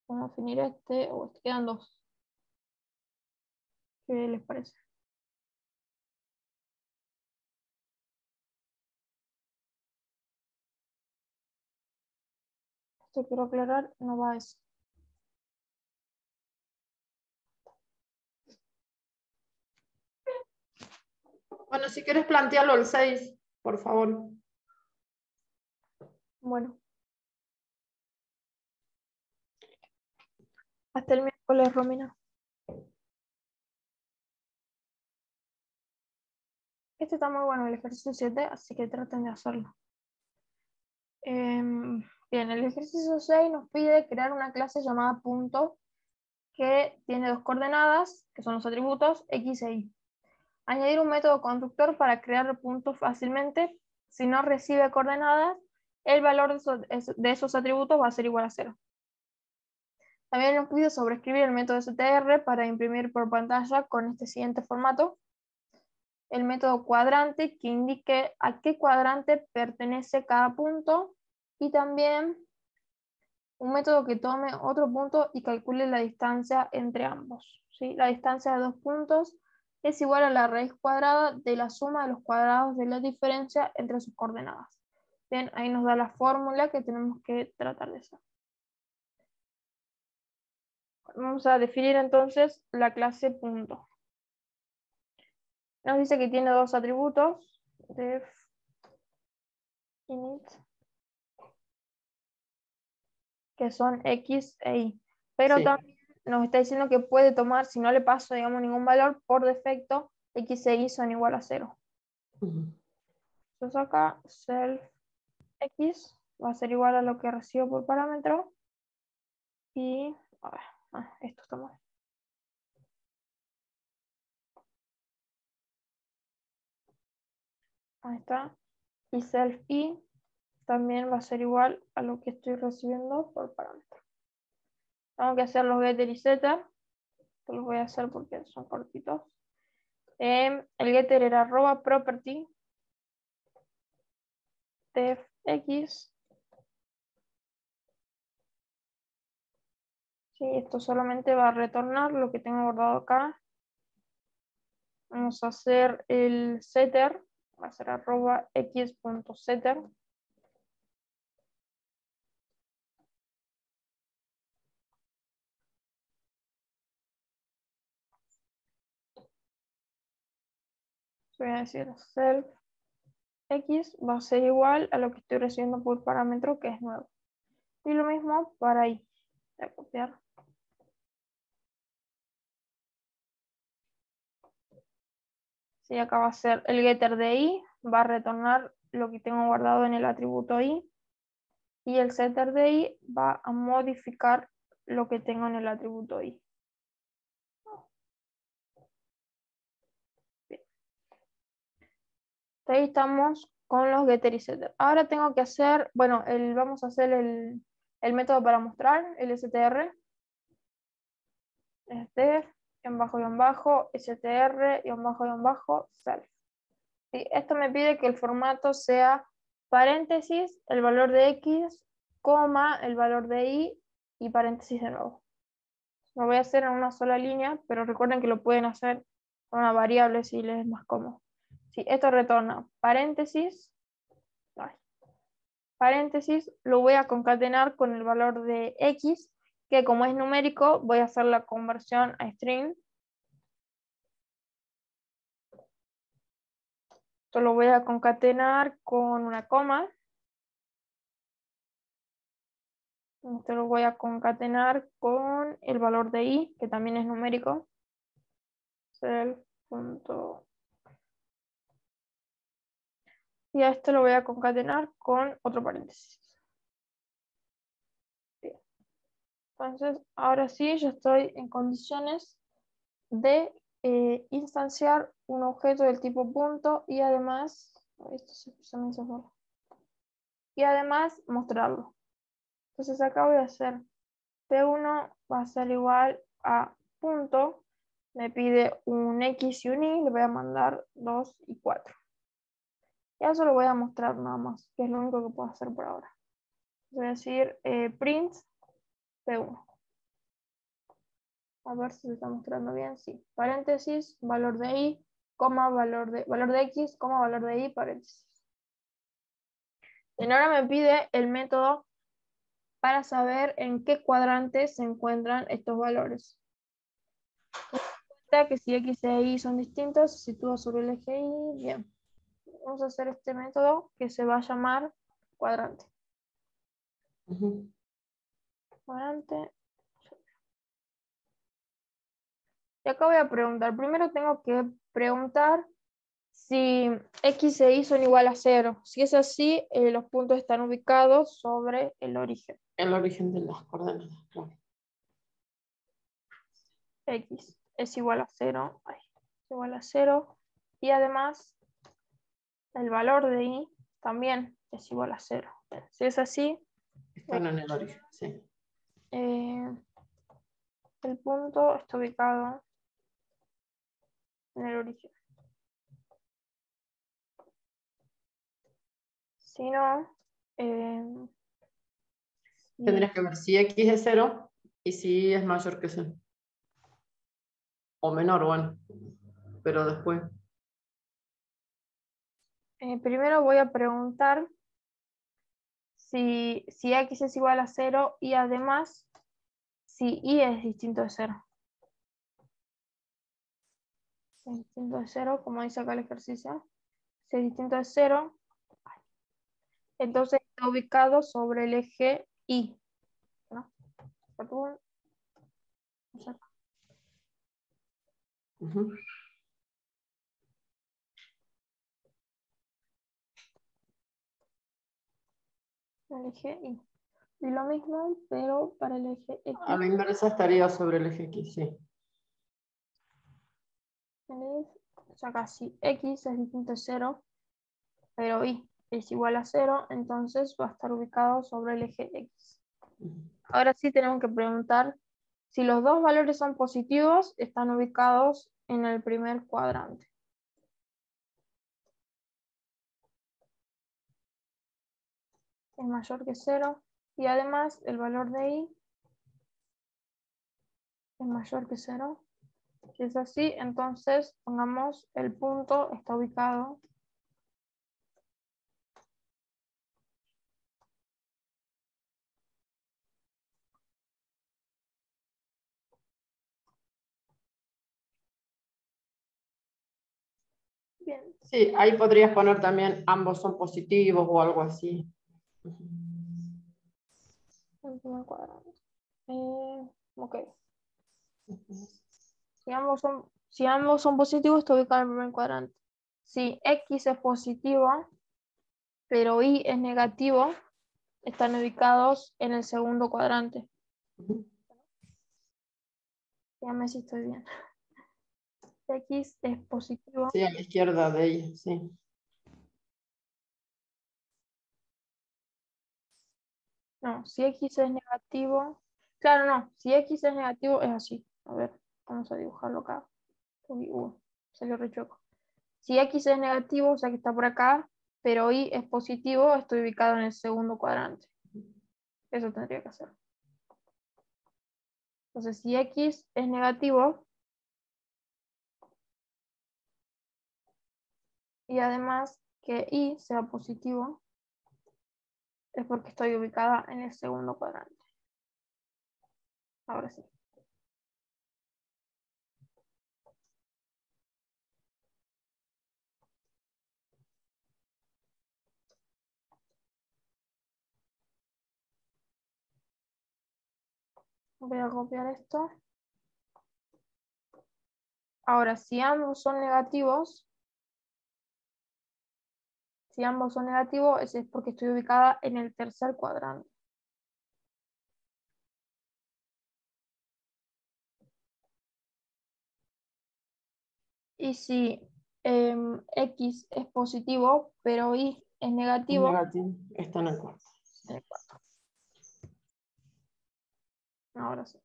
Vamos a definir este o este. Quedan dos. ¿Qué les parece? Esto quiero aclarar, no va a eso. Bueno, si quieres plantearlo el 6, por favor. Bueno. Hasta el miércoles, Romina. Este está muy bueno, el ejercicio 7, así que traten de hacerlo. Bien, el ejercicio 6 nos pide crear una clase llamada punto que tiene dos coordenadas, que son los atributos x e y. Añadir un método constructor para crear puntos fácilmente. Si no recibe coordenadas, el valor de esos atributos va a ser igual a 0. También nos pide sobreescribir el método str para imprimir por pantalla con este siguiente formato. El método cuadrante que indique a qué cuadrante pertenece cada punto y también un método que tome otro punto y calcule la distancia entre ambos. ¿Sí? La distancia de dos puntos es igual a la raíz cuadrada de la suma de los cuadrados de la diferencia entre sus coordenadas. Bien, ahí nos da la fórmula que tenemos que tratar de hacer. Vamos a definir entonces la clase punto. Nos dice que tiene dos atributos, def init, que son x e y. Pero Sí. también nos está diciendo que puede tomar, si no le paso, digamos, ningún valor, por defecto, x e y son igual a 0. Entonces acá self x va a ser igual a lo que recibo por parámetro. Y a ver, esto está mal. Ahí está. Y self y también va a ser igual a lo que estoy recibiendo por parámetro. Tengo que hacer los getter y setter. Esto los voy a hacer porque son cortitos. El getter era arroba property def x. Sí, esto solamente va a retornar lo que tengo guardado acá. Vamos a hacer el setter. Va a ser arroba x.setter. Voy a decir self x va a ser igual a lo que estoy recibiendo por parámetro, que es 9. Y lo mismo para y. Voy a copiar. Sí, acá va a ser el getter de y, va a retornar lo que tengo guardado en el atributo y. Y el setter de y va a modificar lo que tengo en el atributo y. Bien. Ahí estamos con los getter y setter. Ahora tengo que hacer, bueno, vamos a hacer el método para mostrar, el str, str_str_self. ¿Sí? Esto me pide que el formato sea paréntesis, el valor de x, coma, el valor de y paréntesis de nuevo. Lo voy a hacer en una sola línea, pero recuerden que lo pueden hacer con una variable si les es más cómodo. Si esto retorna paréntesis, paréntesis, lo voy a concatenar con el valor de x, que como es numérico, voy a hacer la conversión a string. Esto lo voy a concatenar con una coma. Esto lo voy a concatenar con el valor de i, que también es numérico. Y a esto lo voy a concatenar con otro paréntesis. Bien. Entonces, ahora sí, yo estoy en condiciones de instanciar un objeto del tipo punto y además, y además mostrarlo. Entonces acá voy a hacer P1 va a ser igual a punto, me pide un X y un Y, le voy a mandar 2 y 4. Y eso lo voy a mostrar nada más, que es lo único que puedo hacer por ahora. Voy a decir print P1. A ver si se está mostrando bien, sí. Paréntesis, valor de Y, coma, valor de X, coma, valor de Y, paréntesis. Y ahora me pide el método para saber en qué cuadrante se encuentran estos valores. Que si X e Y son distintos, se sitúa sobre el eje Y, bien. Vamos a hacer este método que se va a llamar cuadrante. Cuadrante. Y acá voy a preguntar. Primero tengo que preguntar si X e Y son igual a 0. Si es así, los puntos están ubicados sobre el origen. El origen de las coordenadas, claro. X es igual a 0. Ay, es igual a 0. Y además, el valor de Y también es igual a 0. Si es así, están en el origen, sí. El punto está ubicado en el origen. Si no, Tendrías que ver si X es 0 y si Y es mayor que 0. O menor, bueno. Pero después. Primero voy a preguntar si X es igual a 0 y además si Y es distinto de 0. Si es distinto de 0, como dice acá el ejercicio. Si es distinto de 0, entonces está ubicado sobre el eje Y. ¿No? El eje Y. Y lo mismo, pero para el eje X. A la inversa estaría sobre el eje X, sí. O sea, acá si X es distinto de 0, pero Y es igual a 0, entonces va a estar ubicado sobre el eje X. Ahora sí tenemos que preguntar si los dos valores son positivos, están ubicados en el primer cuadrante. Es mayor que 0 y además el valor de Y es mayor que 0. Si es así, entonces pongamos el punto está ubicado bien. Sí, ahí podrías poner también ambos son positivos o algo así. El primer cuadrante. Ok. Si ambos son positivos, está ubicado en el primer cuadrante. Si X es positivo, pero Y es negativo, están ubicados en el segundo cuadrante. Dígame si estoy bien. X es positivo. Sí, a la izquierda de ella, sí. No, si x es negativo. Claro, no. Si x es negativo es así. A ver, vamos a dibujarlo acá. Uy, salió re chueco. Si x es negativo, o sea que está por acá, pero y es positivo, estoy ubicado en el segundo cuadrante. Eso tendría que hacer. Entonces, si x es negativo, y además que y sea positivo, es porque estoy ubicada en el segundo cuadrante. Ahora sí. Voy a copiar esto. Ahora, si ambos son negativos, es porque estoy ubicada en el tercer cuadrante. Y si x es positivo, pero y es negativo, está en el cuarto. Ahora sí.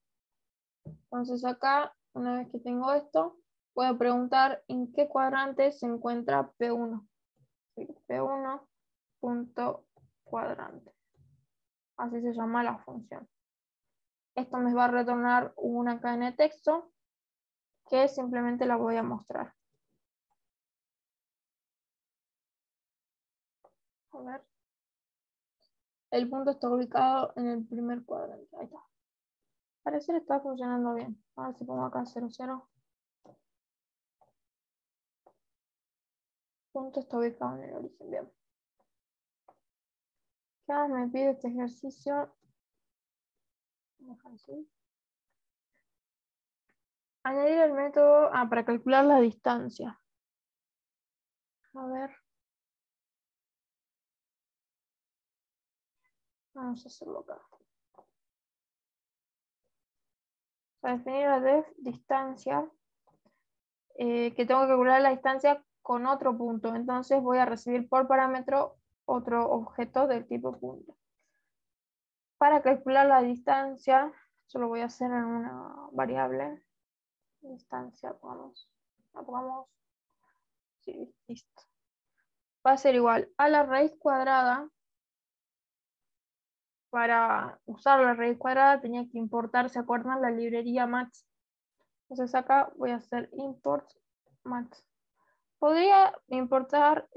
Entonces acá, una vez que tengo esto, puedo preguntar en qué cuadrante se encuentra P1. P1 punto cuadrante. Así se llama la función. Esto me va a retornar una cadena de texto que simplemente la voy a mostrar. A ver. El punto está ubicado en el primer cuadrante. Ahí está. Parece que está funcionando bien. A ver si pongo acá 0, 0. Punto está ubicado en el origen. Bien. Ya me pide este ejercicio. Añadir el método para calcular la distancia. A ver. Vamos a hacerlo acá. Para definir la distancia, que tengo que calcular la distancia con otro punto. Entonces voy a recibir por parámetro otro objeto del tipo punto. Para calcular la distancia, yo lo voy a hacer en una variable. Distancia, pongamos. Sí, listo. Va a ser igual a la raíz cuadrada. Para usar la raíz cuadrada tenía que importar, ¿se acuerdan? La librería max. Entonces acá voy a hacer import max. ¿Podría importar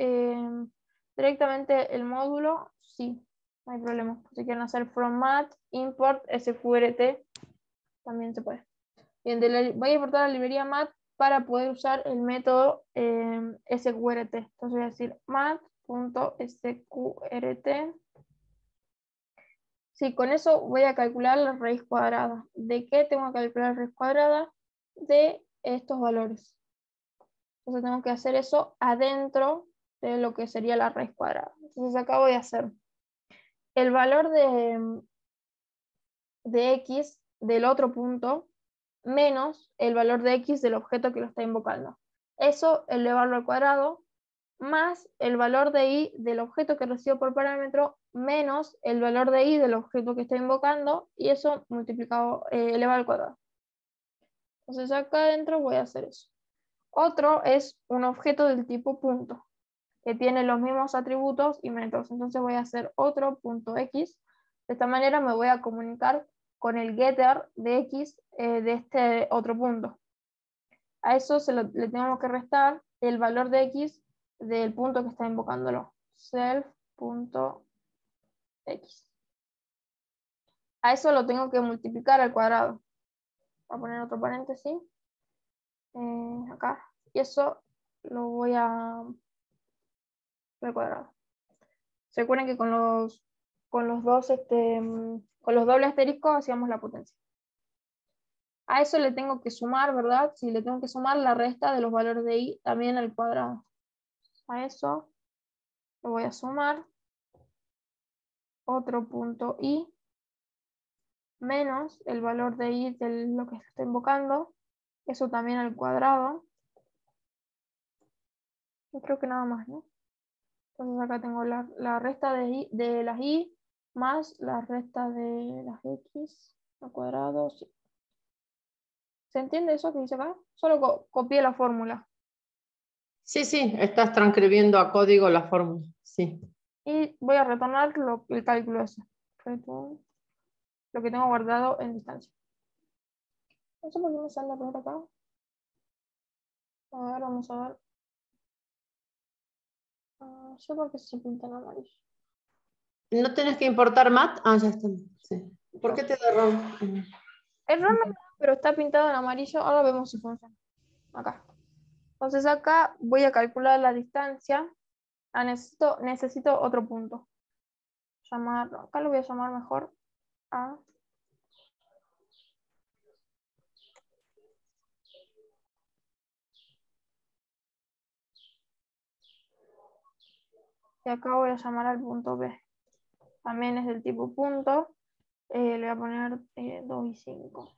directamente el módulo? Sí, no hay problema. Si quieren hacer from mat, import sqrt, también se puede. Bien, voy a importar la librería mat para poder usar el método sqrt. Entonces voy a decir mat.sqrt. Sí, con eso voy a calcular la raíz cuadrada. ¿De qué tengo que calcular la raíz cuadrada? De estos valores. Entonces tengo que hacer eso adentro de lo que sería la raíz cuadrada. Entonces acá voy a hacer el valor de x del otro punto menos el valor de x del objeto que lo está invocando. Eso elevarlo al cuadrado más el valor de y del objeto que recibo por parámetro menos el valor de y del objeto que está invocando, y eso multiplicado elevado al cuadrado. Entonces acá adentro voy a hacer eso. Otro es un objeto del tipo punto, que tiene los mismos atributos y métodos. Entonces voy a hacer otro punto x. De esta manera me voy a comunicar con el getter de x de este otro punto. A eso le tenemos que restar el valor de x del punto que está invocándolo. Self.x. A eso lo tengo que multiplicar al cuadrado. Voy a poner otro paréntesis. Acá. Y eso lo voy a al cuadrado. Se acuerdan que con los dos, con los dobles asteriscos hacíamos la potencia. A eso le tengo que sumar, ¿verdad? Sí, le tengo que sumar la resta de los valores de y también al cuadrado. A eso lo voy a sumar otro punto y menos el valor de y de lo que se está invocando. Eso también al cuadrado. Yo creo que nada más, ¿no? Entonces acá tengo la resta de las y más la resta de las x al cuadrado. Sí. ¿Se entiende eso que dice acá? Solo copié la fórmula. Sí, sí, estás transcribiendo a código la fórmula. Sí. Y voy a retornar el cálculo ese. Lo que tengo guardado en distancia. No sé por qué me sale la pregunta acá. A ver, vamos a ver. No sé por qué se pinta en amarillo. ¿No tenés que importar mat? Ah, ya está. Sí. ¿Por qué te da error? Error no, pero está pintado en amarillo. Ahora vemos si funciona. Acá. Entonces acá voy a calcular la distancia. Necesito otro punto. Acá lo voy a llamar mejor A. Y acá voy a llamar al punto B. También es del tipo punto. Le voy a poner 2 y 5.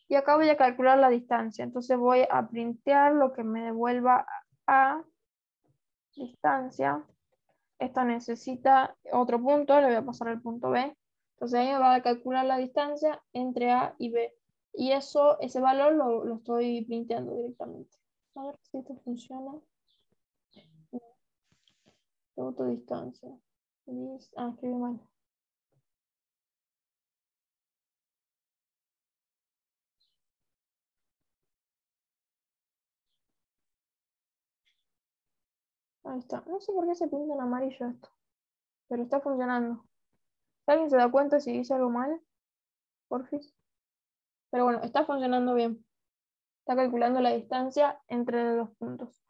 Y acá voy a calcular la distancia. Entonces voy a printear lo que me devuelva A distancia. Esto necesita otro punto, le voy a pasar al punto B. Entonces ahí me va a calcular la distancia entre A y B. Y ese valor lo estoy printeando directamente. A ver si esto funciona. Autodistancia. Escribí mal. Ahí está. No sé por qué se pinta en amarillo esto, pero está funcionando. Si alguien se da cuenta si hice algo mal, porfis. Pero bueno, está funcionando bien. Está calculando la distancia entre los puntos.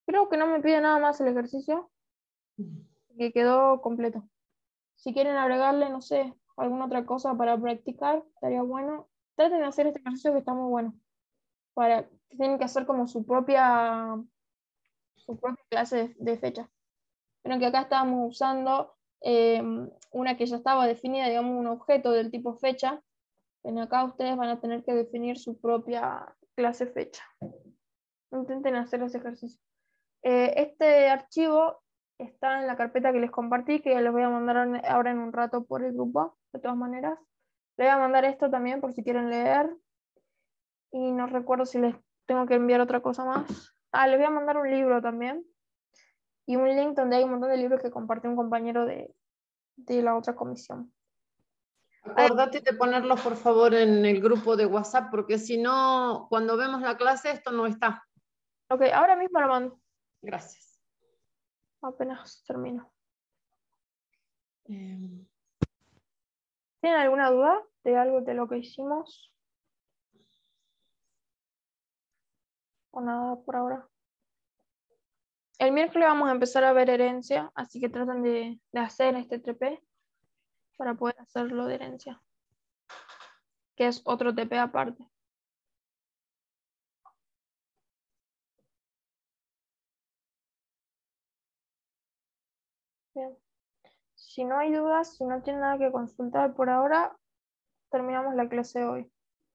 Creo que no me pide nada más el ejercicio, que quedó completo. Si quieren agregarle, no sé, alguna otra cosa para practicar, estaría bueno. Traten de hacer este ejercicio que está muy bueno. Tienen que hacer como su propia clase de fecha. Pero que acá estábamos usando una que ya estaba definida, digamos, un objeto del tipo fecha. En acá ustedes van a tener que definir su propia clase fecha. Intenten hacer ese ejercicio. Este archivo está en la carpeta que les compartí, que les voy a mandar ahora en un rato por el grupo, de todas maneras. Les voy a mandar esto también por si quieren leer. Y no recuerdo si les tengo que enviar otra cosa más. Les voy a mandar un libro también. Y un link donde hay un montón de libros que compartió un compañero de la otra comisión. Acordate de ponerlos, por favor, en el grupo de WhatsApp, porque si no, cuando vemos la clase, esto no está. Ok, ahora mismo lo mando. Gracias. Apenas termino. Eh, ¿Tienen alguna duda de algo de lo que hicimos? O nada por ahora. El miércoles vamos a empezar a ver herencia, así que traten de hacer este TP para poder hacerlo de herencia, que es otro TP aparte. Bien. Si no hay dudas, si no tienen nada que consultar por ahora, terminamos la clase hoy.